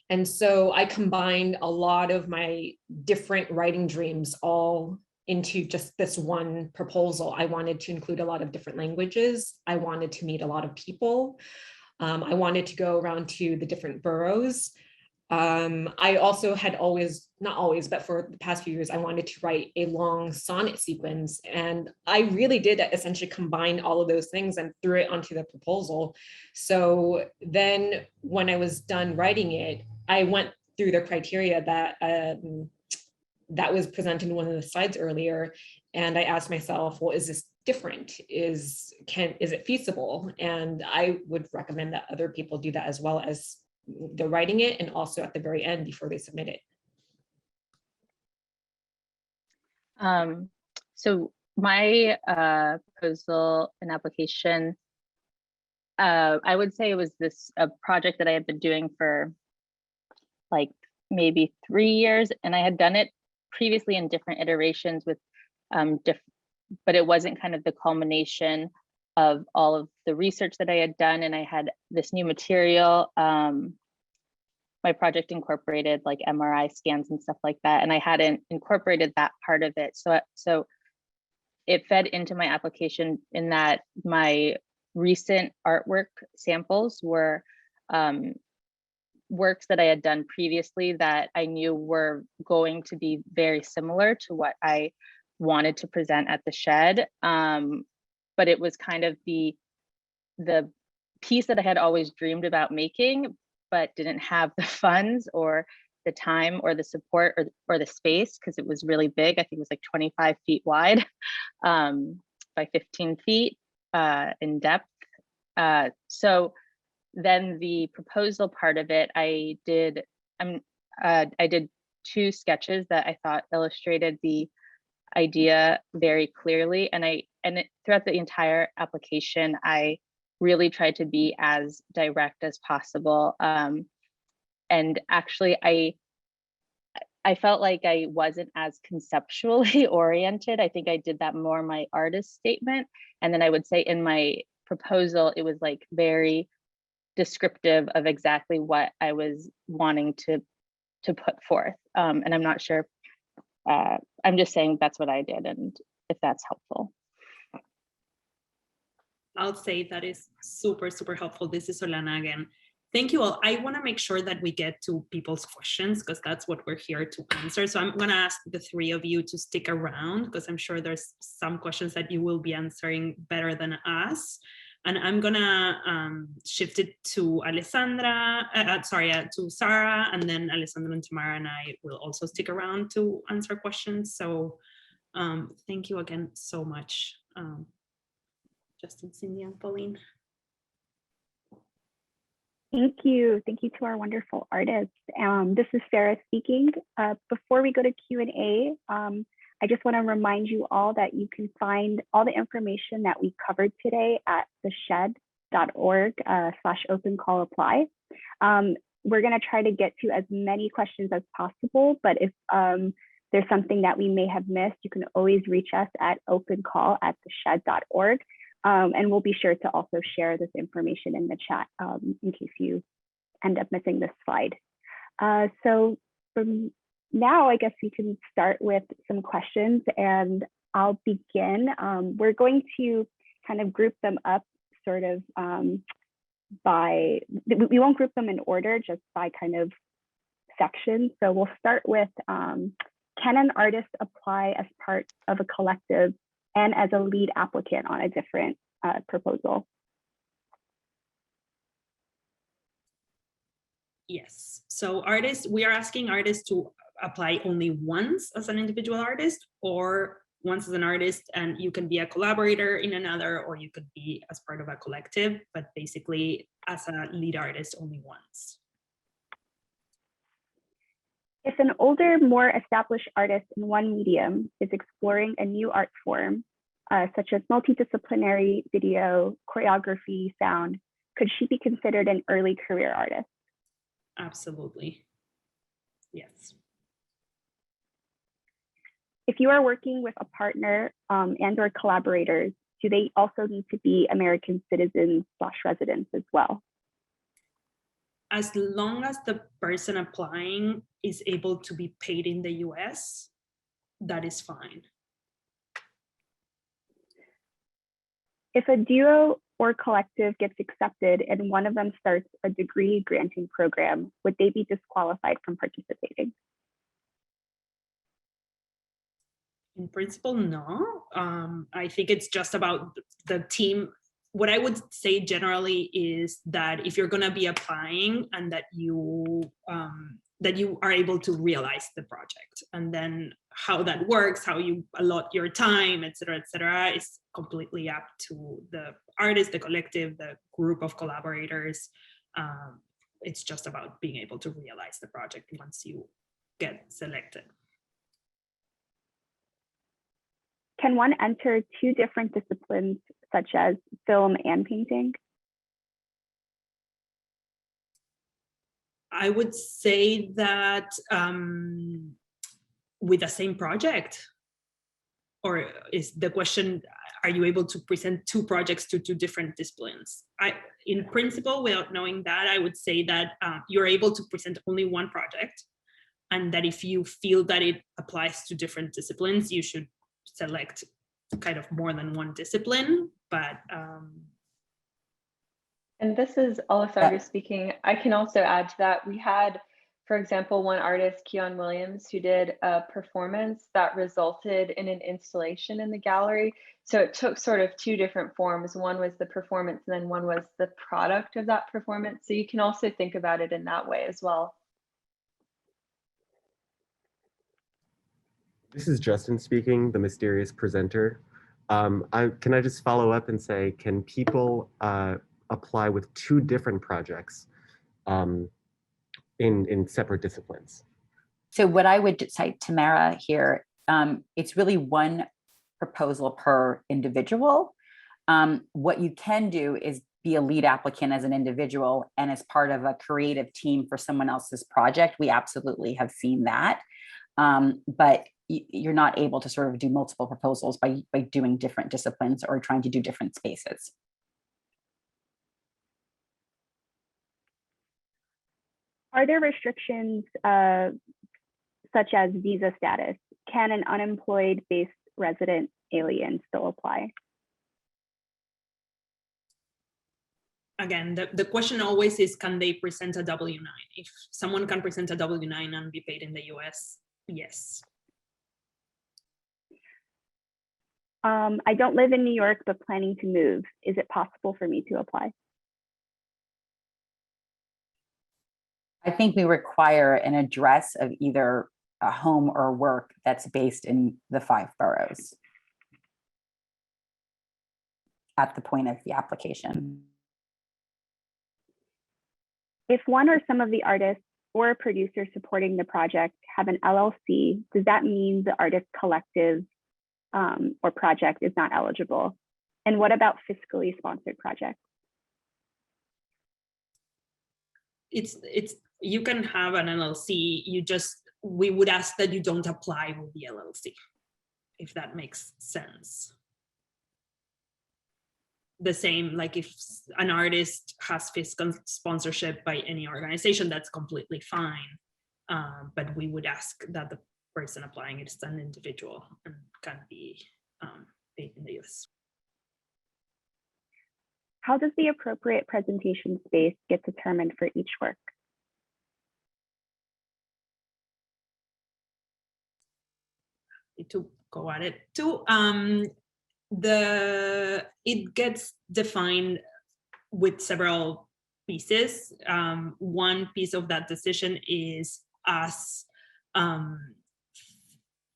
And so I combined a lot of my different writing dreams all into just this one proposal. I wanted to include a lot of different languages. I wanted to meet a lot of people. I wanted to go around to the different boroughs. I also had not always, but for the past few years, I wanted to write a long sonnet sequence. And I really did essentially combine all of those things and threw it onto the proposal. So then when I was done writing it, I went through the criteria that was presented in one of the slides earlier. And I asked myself, well, is this different? Is it feasible? And I would recommend that other people do that as well as they're writing it and also at the very end before they submit it. So my proposal and application, I would say it was a project that I had been doing for like maybe 3 years, and I had done it previously in different iterations with but it wasn't kind of the culmination of all of the research that I had done, and I had this new material. My project incorporated like MRI scans and stuff like that, and I hadn't incorporated that part of it. So it fed into my application in that my recent artwork samples were works that I had done previously that I knew were going to be very similar to what I wanted to present at the shed. But it was kind of the piece that I had always dreamed about making, but didn't have the funds or the time or the support or the space, because it was really big. I think it was like 25 feet wide by 15 feet in depth. So then the proposal part of it, I did 2 sketches that I thought illustrated the idea very clearly. And throughout the entire application, I really tried to be as direct as possible. And actually, I felt like I wasn't as conceptually oriented. I think I did that more in my artist statement. And then I would say in my proposal, it was like very descriptive of exactly what I was wanting to put forth. And I'm not sure, I'm just saying that's what I did, and if that's helpful. I'll say that is super, super helpful. This is Solana again. Thank you all. I want to make sure that we get to people's questions because that's what we're here to answer. So I'm going to ask the 3 of you to stick around because I'm sure there's some questions that you will be answering better than us. And I'm going to shift it to to Sarah, and then Alessandra and Tamara and I will also stick around to answer questions. So thank you again so much. Justin, Cindy, and Pauline. Thank you. Thank you to our wonderful artists. This is Sarah speaking. Before we go to Q&A, I just want to remind you all that you can find all the information that we covered today at theshed.org/open-call-apply. We're going to try to get to as many questions as possible, but if there's something that we may have missed, you can always reach us at opencall@theshed.org. And we'll be sure to also share this information in the chat in case you end up missing this slide. So from now, I guess we can start with some questions, and I'll begin. We're going to kind of group them up sort of we won't group them in order, just by kind of section. So we'll start with, can an artist apply as part of a collective and as a lead applicant on a different proposal? Yes. So we are asking artists to apply only once as an individual artist, or once as an artist, and you can be a collaborator in another, or you could be as part of a collective, but basically as a lead artist only once. If an older, more established artist in one medium is exploring a new art form, such as multidisciplinary video, choreography, sound, could she be considered an early career artist? Absolutely. Yes. If you are working with a partner and or collaborators, do they also need to be American citizens/residents as well? As long as the person applying is able to be paid in the US, that is fine. If a duo or collective gets accepted and one of them starts a degree granting program, would they be disqualified from participating? In principle, no. I think it's just about the team. What I would say generally is that if you're going to be applying, and that you are able to realize the project, and then how that works, how you allot your time, et cetera, is completely up to the artist, the collective, the group of collaborators. It's just about being able to realize the project once you get selected. Can one enter two different disciplines, such as film and painting? I would say that with the same project, or is the question, are you able to present two projects to two different disciplines? In principle, without knowing that, I would say that you're able to present only one project, and that if you feel that it applies to different disciplines, you should select kind of more than one discipline. But and this is Alessandra speaking. I can also add to that. We had, for example, one artist, Keon Williams, who did a performance that resulted in an installation in the gallery. So it took sort of two different forms. One was the performance, and then one was the product of that performance. So you can also think about it in that way as well. This is Justin speaking, the mysterious presenter. Can I just follow up and say, can people apply with two different projects in separate disciplines? So what I would cite Tamara here, it's really one proposal per individual. What you can do is be a lead applicant as an individual and as part of a creative team for someone else's project. We absolutely have seen that. But you're not able to sort of do multiple proposals by doing different disciplines or trying to do different spaces. Are there restrictions such as visa status? Can an unemployed-based resident alien still apply? Again, the question always is, can they present a W-9? If someone can present a W-9 and be paid in the US, yes. I don't live in New York, but planning to move. Is it possible for me to apply? I think we require an address of either a home or work that's based in the 5 boroughs at the point of the application. If one or some of the artists or a producer supporting the project have an LLC, does that mean the artist collective or project is not eligible? And what about fiscally sponsored projects? You can have an LLC, we would ask that you don't apply with the LLC, if that makes sense. The same, like if an artist has fiscal sponsorship by any organization, that's completely fine. But we would ask that the person applying it is an individual and can be paid in the US. How does the appropriate presentation space get determined for each work? To go at it too. It gets defined with several pieces. One piece of that decision is us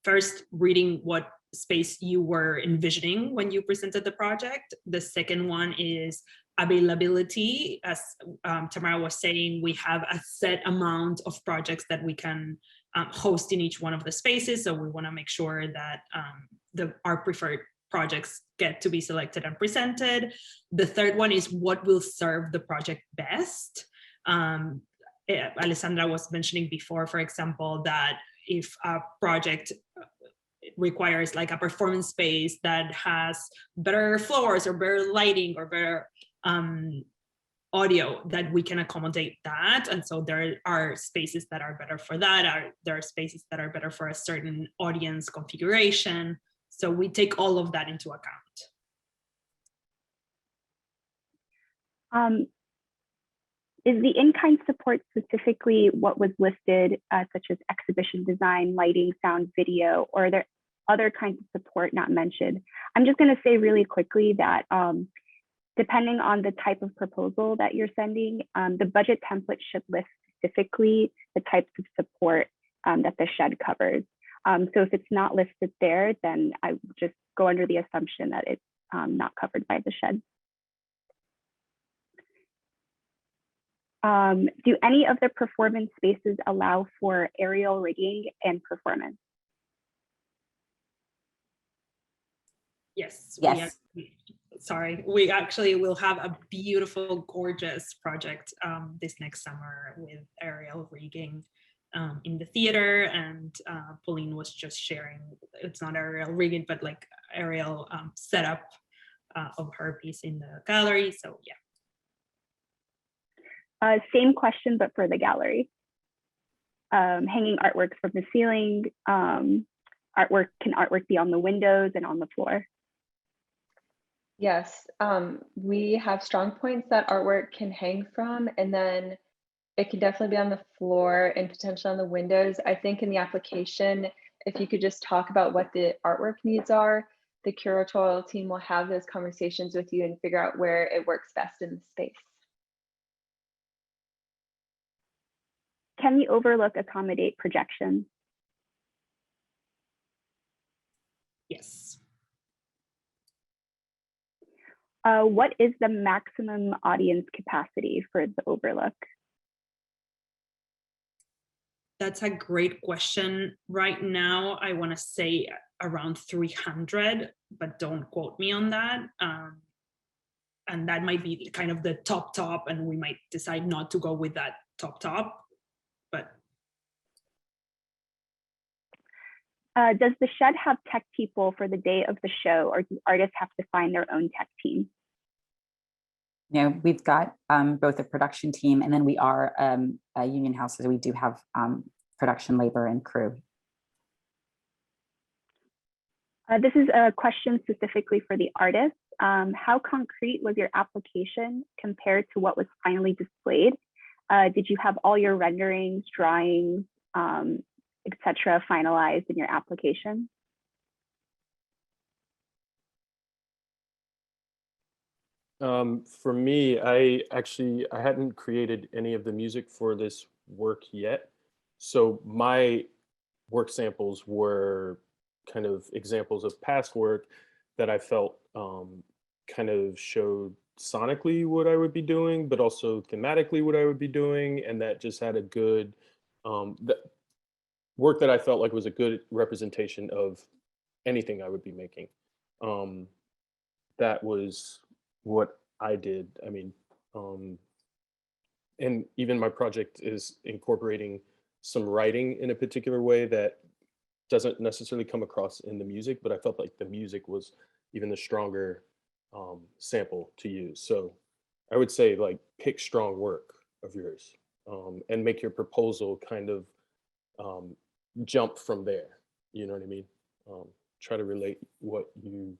first reading what space you were envisioning when you presented the project. The second one is availability. As Tamara was saying, we have a set amount of projects that we can host in each one of the spaces. So we want to make sure that our preferred projects get to be selected and presented. The third one is what will serve the project best. Alessandra was mentioning before, for example, that if a project requires like a performance space that has better floors or better lighting or better audio, that we can accommodate that. And so there are spaces that are better for that. There are spaces that are better for a certain audience configuration. So we take all of that into account. Is the in-kind support specifically what was listed, such as exhibition design, lighting, sound, video, or are there other kinds of support not mentioned? I'm just going to say really quickly that depending on the type of proposal that you're sending, the budget template should list specifically the types of support that the shed covers. So if it's not listed there, then I just go under the assumption that it's not covered by the shed. Do any of the performance spaces allow for aerial rigging and performance? Yes. Yes. We actually will have a beautiful, gorgeous project this next summer with aerial rigging in the theater, and Pauline was just sharing, it's not aerial rigging, but like aerial setup of her piece in the gallery. So yeah. Same question, but for the gallery. Hanging artwork from the ceiling. Can artwork be on the windows and on the floor? Yes, we have strong points that artwork can hang from, and then it can definitely be on the floor and potentially on the windows. I think in the application, if you could just talk about what the artwork needs are, the curatorial team will have those conversations with you and figure out where it works best in the space. Can the Overlook accommodate projections? Yes. What is the maximum audience capacity for the Overlook? That's a great question. Right now, I want to say around 300, but don't quote me on that. And that might be kind of the top, and we might decide not to go with that top. But does the shed have tech people for the day of the show, or do artists have to find their own tech team? You know, we've got both a production team, and then we are a union house, so we do have production labor and crew. This is a question specifically for the artists. How concrete was your application compared to what was finally displayed? Did you have all your renderings, drawings, etc. finalized in your application? For me, I hadn't created any of the music for this work yet. So my work samples were kind of examples of past work that I felt kind of showed sonically what I would be doing, but also thematically what I would be doing, and that just had a good work that I felt like was a good representation of anything I would be making. That was what I did. I mean, and even my project is incorporating some writing in a particular way that doesn't necessarily come across in the music, but I felt like the music was even the stronger sample to use. So I would say like pick strong work of yours, and make your proposal kind of jump from there. You know what I mean? Try to relate what you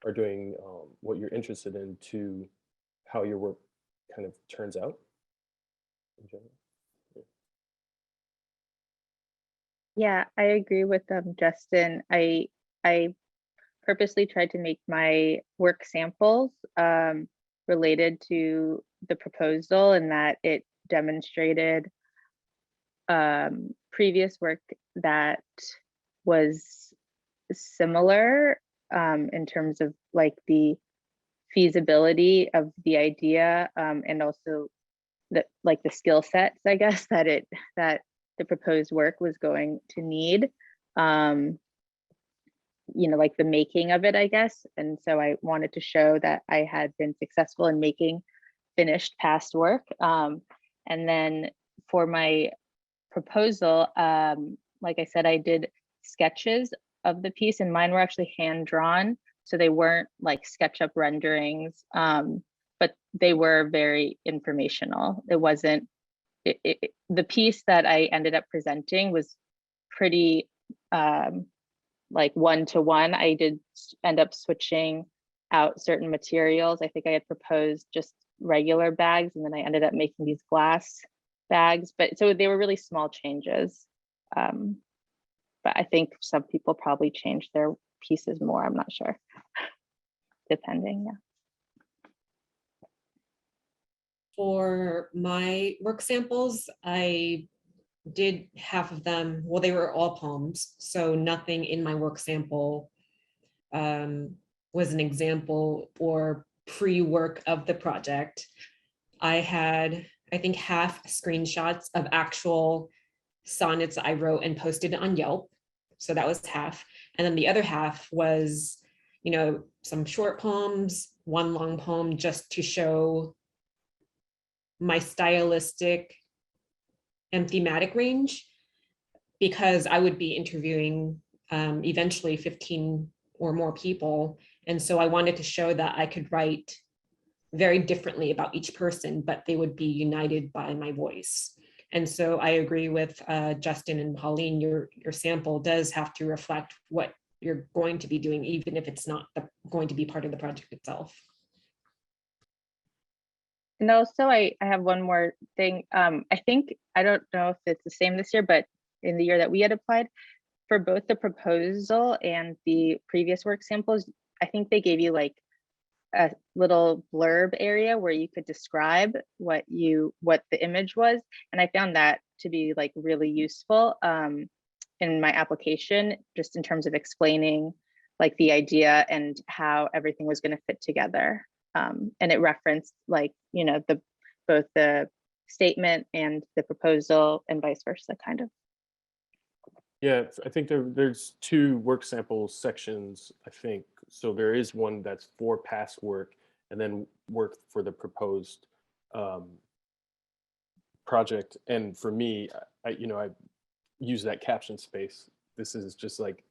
are doing, what you're interested in, to how your work kind of turns out in general. Yeah, I agree with Justin. I purposely tried to make my work samples related to the proposal, and that it demonstrated previous work that was similar in terms of like the feasibility of the idea, and also the like the skill sets, I guess, that the proposed work was going to need. You know, like the making of it, I guess. And so I wanted to show that I had been successful in making finished past work. And then for my proposal, like I said, I did sketches of the piece, and mine were actually hand drawn. So they weren't like SketchUp renderings, but they were very informational. It wasn't, the piece that I ended up presenting was pretty like one-to-one. I did end up switching out certain materials. I think I had proposed just regular bags, and then I ended up making these glass bags. But so they were really small changes. But I think some people probably changed their pieces more. I'm not sure, depending. Yeah. For my work samples, I did half of them, well, they were all poems, so nothing in my work sample was an example or pre-work of the project. I had, I think, half screenshots of actual sonnets I wrote and posted on Yelp, so that was half. And then the other half was, you know, some short poems, one long poem, just to show my stylistic and thematic range, because I would be interviewing eventually 15 or more people. And so I wanted to show that I could write very differently about each person, but they would be united by my voice. And so I agree with Justin and Pauline, your sample does have to reflect what you're going to be doing, even if it's not going to be part of the project itself. And also, I have one more thing. I think, I don't know if it's the same this year, but in the year that we had applied, for both the proposal and the previous work samples, I think they gave you like a little blurb area where you could describe what the image was. And I found that to be like really useful in my application, just in terms of explaining like the idea and how everything was going to fit together. And it referenced like, you know, both the statement and the proposal and vice versa, kind of. Yeah, I think there's two work sample sections, I think. So there is one that's for past work, and then work for the proposed project. And for me, I use that caption space. This is just like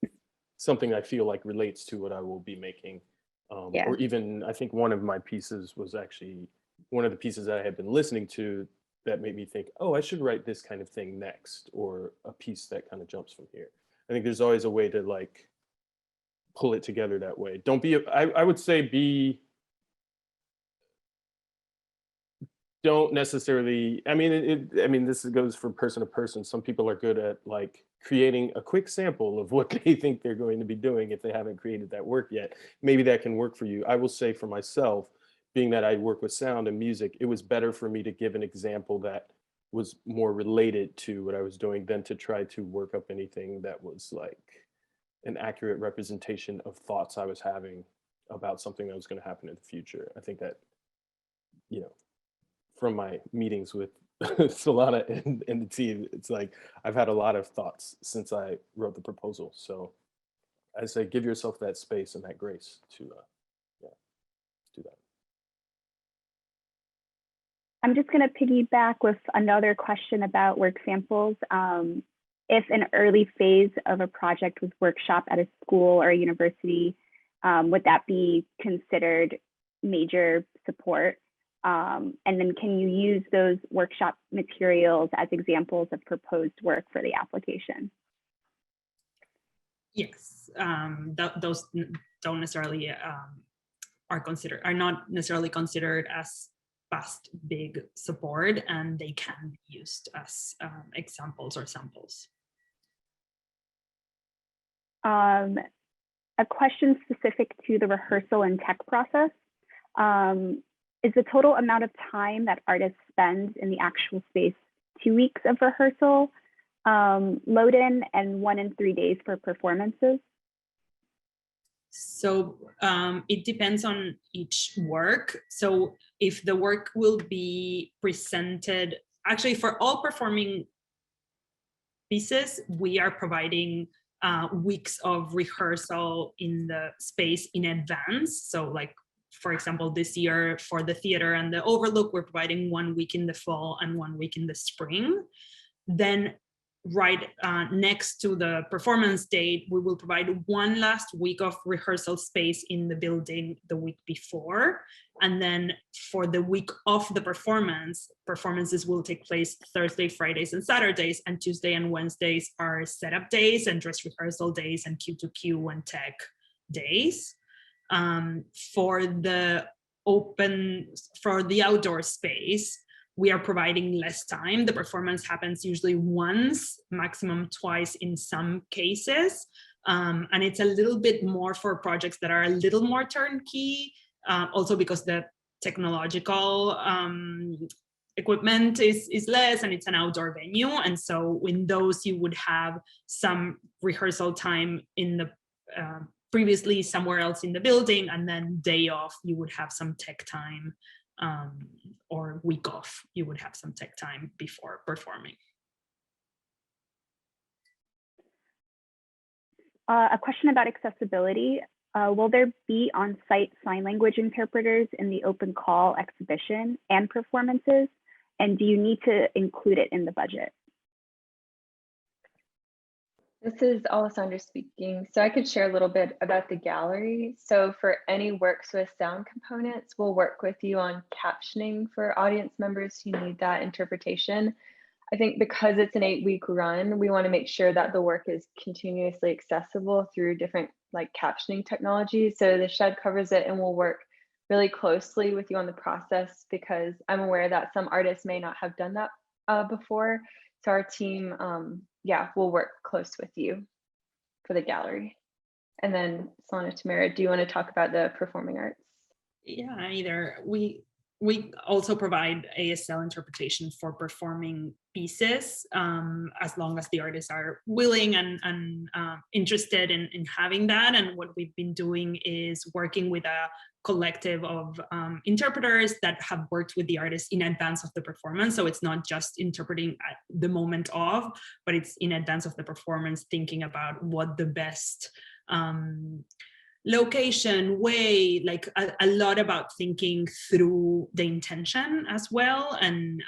something I feel like relates to what I will be making. Yeah. Or even, I think one of my pieces was actually one of the pieces that I had been listening to that made me think, oh, I should write this kind of thing next, or a piece that kind of jumps from here. I think there's always a way to like pull it together that way. Don't be, I would say don't necessarily, I mean, this goes from person to person. Some people are good at like creating a quick sample of what they think they're going to be doing if they haven't created that work yet. Maybe that can work for you. I will say for myself, being that I work with sound and music, it was better for me to give an example that was more related to what I was doing than to try to work up anything that was like an accurate representation of thoughts I was having about something that was going to happen in the future. I think that you know, from my meetings with Solana and the team, it's like I've had a lot of thoughts since I wrote the proposal. So I say give yourself that space and that grace to do that. I'm just going to piggyback with another question about work samples. If an early phase of a project was workshop at a school or a university, would that be considered major support? And then can you use those workshop materials as examples of proposed work for the application? Yes, those don't necessarily are not necessarily considered as past big support, and they can be used as examples or samples. A question specific to the rehearsal and tech process. Is the total amount of time that artists spend in the actual space 2 weeks of rehearsal, load in, and 1 and 3 days for performances? So it depends on each work. So if the work will be presented, actually for all performing pieces, we are providing weeks of rehearsal in the space in advance. So like, for example, this year for the theater and the Overlook, we're providing 1 week in the fall and 1 week in the spring. Then right next to the performance date, we will provide 1 last week of rehearsal space in the building the week before. And then for the week of the performances will take place Thursday, Fridays, and Saturdays, and Tuesday and Wednesdays are setup days and dress rehearsal days and Q2Q and tech days. For the outdoor space, we are providing less time. The performance happens usually once, maximum twice in some cases. And it's a little bit more for projects that are a little more turnkey, also because the technological equipment is less and it's an outdoor venue. And so in those, you would have some rehearsal time in the previously somewhere else in the building, and then day off, you would have some tech time. Or week off, you would have some tech time before performing. A question about accessibility. Will there be on-site sign language interpreters in the open call exhibition and performances? And do you need to include it in the budget? This is Alessandra speaking. So I could share a little bit about the gallery. So for any works with sound components, we'll work with you on captioning for audience members who need that interpretation. I think because it's an 8-week run, we want to make sure that the work is continuously accessible through different like captioning technologies. So the Shed covers it, and we'll work really closely with you on the process, because I'm aware that some artists may not have done that before. So our team, will work close with you for the gallery. And then Solana, Tamara, do you want to talk about the performing arts? Yeah, either. We also provide ASL interpretation for performing pieces, as long as the artists are willing and interested in having that. And what we've been doing is working with a collective of interpreters that have worked with the artists in advance of the performance. So it's not just interpreting at the moment of, but it's in advance of the performance, thinking about what the best location, way, like a lot about thinking through the intention as well. And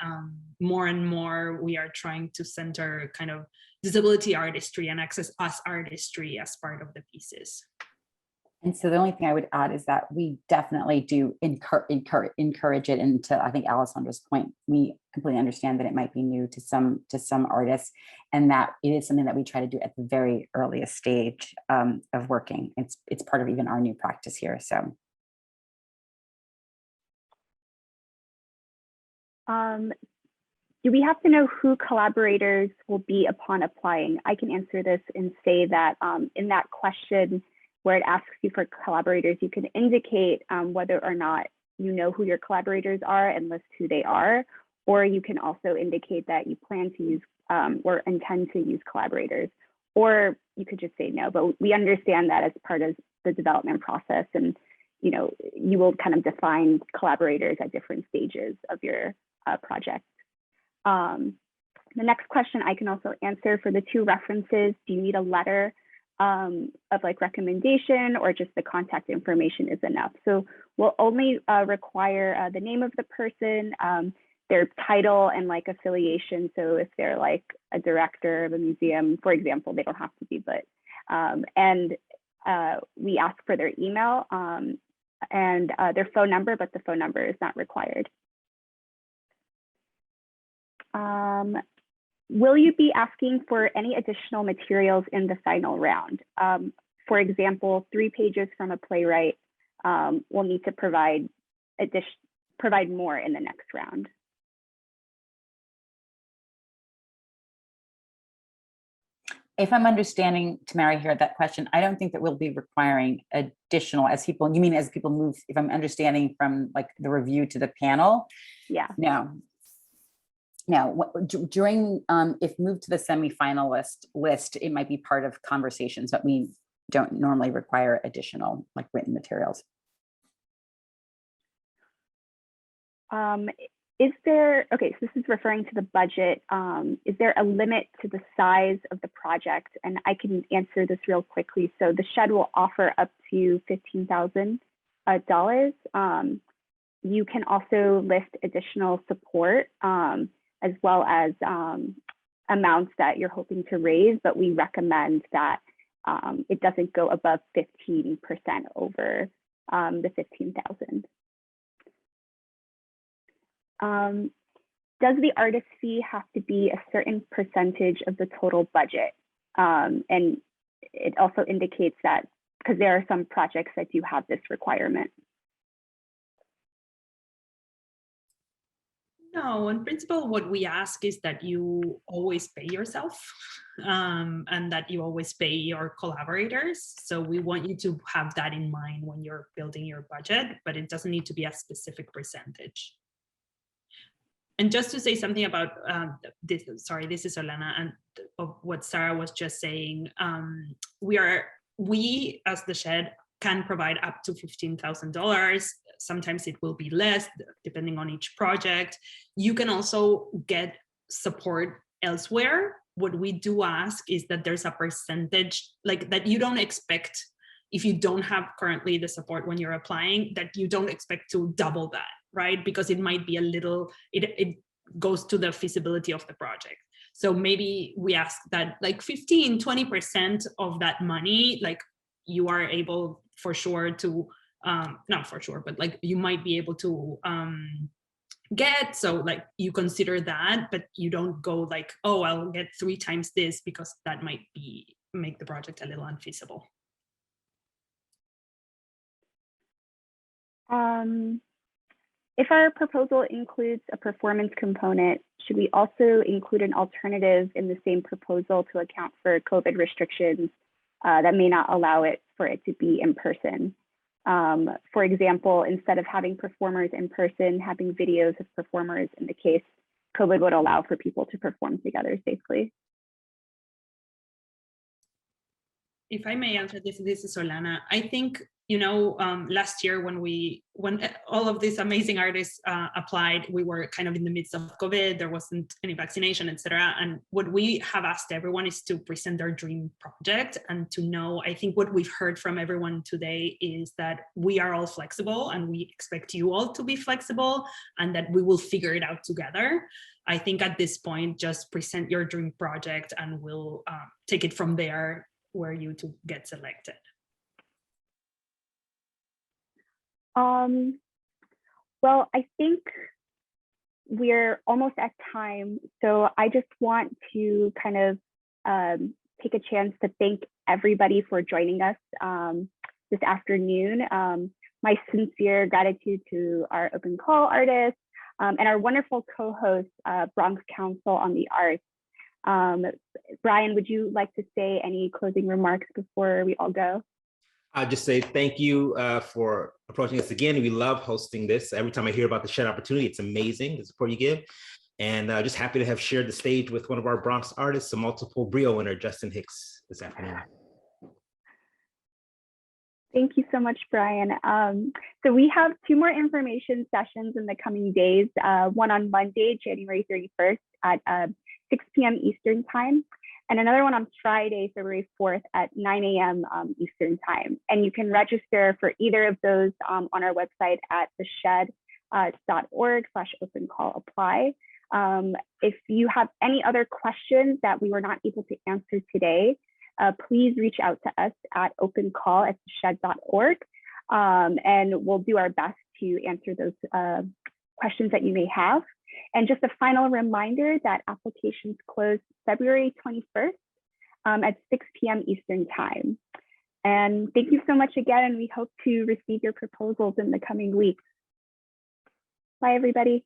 more we are trying to center kind of disability artistry and access us artistry as part of the pieces. And so the only thing I would add is that we definitely do encourage it. And to, I think, Alessandra's point, we completely understand that it might be new to some artists, and that it is something that we try to do at the very earliest stage of working. It's part of even our new practice here. So. Do we have to know who collaborators will be upon applying? I can answer this and say that in that question, where it asks you for collaborators, you can indicate whether or not you know who your collaborators are and list who they are, or you can also indicate that you plan to use or intend to use collaborators, or you could just say no, but we understand that as part of the development process, and you will kind of define collaborators at different stages of your project. The next question I can also answer for the 2 references, do you need a letter of like recommendation, or just the contact information is enough? So we'll only require the name of the person, their title and like affiliation. So if they're like a director of a museum, for example, they don't have to be, but and we ask for their email and their phone number, but the phone number is not required. Will you be asking for any additional materials in the final round? For example, 3 pages from a playwright will need to provide more in the next round. If I'm understanding Tamara here, that question, I don't think that we'll be requiring additional as people, you mean as people move, if I'm understanding from like the review to the panel? Yeah. No. During, if moved to the semi-finalist list, it might be part of conversations, but we don't normally require additional like written materials. Is there, okay, so this is referring to the budget. Is there a limit to the size of the project? And I can answer this real quickly. So the shed will offer up to $15,000. You can also list additional support as well as amounts that you're hoping to raise, but we recommend that it doesn't go above 15% over the $15,000. Does the artist fee have to be a certain percentage of the total budget? And it also indicates that, because there are some projects that do have this requirement. No, in principle, what we ask is that you always pay yourself and that you always pay your collaborators. So we want you to have that in mind when you're building your budget, but it doesn't need to be a specific percentage. And just to say something about this, sorry, this is Olena, and of what Sarah was just saying, we as the Shed can provide up to $15,000. Sometimes it will be less depending on each project. You can also get support elsewhere. What we do ask is that there's a percentage, like that you don't expect, if you don't have currently the support when you're applying, that you don't expect to double that, right? Because it might be a little, it goes to the feasibility of the project. So maybe we ask that like 15, 20% of that money, like you are able for sure to, not for sure, but like you might be able to get, so like you consider that, but you don't go like, oh, I'll get 3 times this, because that might make the project a little unfeasible. If our proposal includes a performance component, should we also include an alternative in the same proposal to account for COVID restrictions that may not allow for it to be in person? For example, instead of having performers in person, having videos of performers in the case COVID would allow for people to perform together safely. If I may answer this is Solana. I think, last year when all of these amazing artists applied, we were kind of in the midst of COVID, there wasn't any vaccination, etc. And what we have asked everyone is to present their dream project and to know, I think what we've heard from everyone today is that we are all flexible and we expect you all to be flexible and that we will figure it out together. I think at this point, just present your dream project and we'll take it from there where you to get selected. Well, I think we're almost at time. So I just want to kind of take a chance to thank everybody for joining us this afternoon. My sincere gratitude to our open call artists and our wonderful co-host, Bronx Council on the Arts. Brian, would you like to say any closing remarks before we all go? I'll just say thank you for approaching us again. We love hosting this. Every time I hear about the Shed opportunity, it's amazing, the support you give. And just happy to have shared the stage with one of our Bronx artists, a multiple Brio winner, Justin Hicks, this afternoon. Thank you so much, Brian. So we have 2 more information sessions in the coming days, one on Monday, January 31st at 6 p.m. Eastern time, and another one on Friday, February 4th at 9 a.m. Eastern time. And you can register for either of those on our website at theshed.org/open-call-apply. If you have any other questions that we were not able to answer today, please reach out to us at opencall@theshed.org, and we'll do our best to answer those questions that you may have. And just a final reminder that applications close February 21st at 6 p.m. Eastern time. And thank you so much again, and we hope to receive your proposals in the coming weeks. Bye, everybody.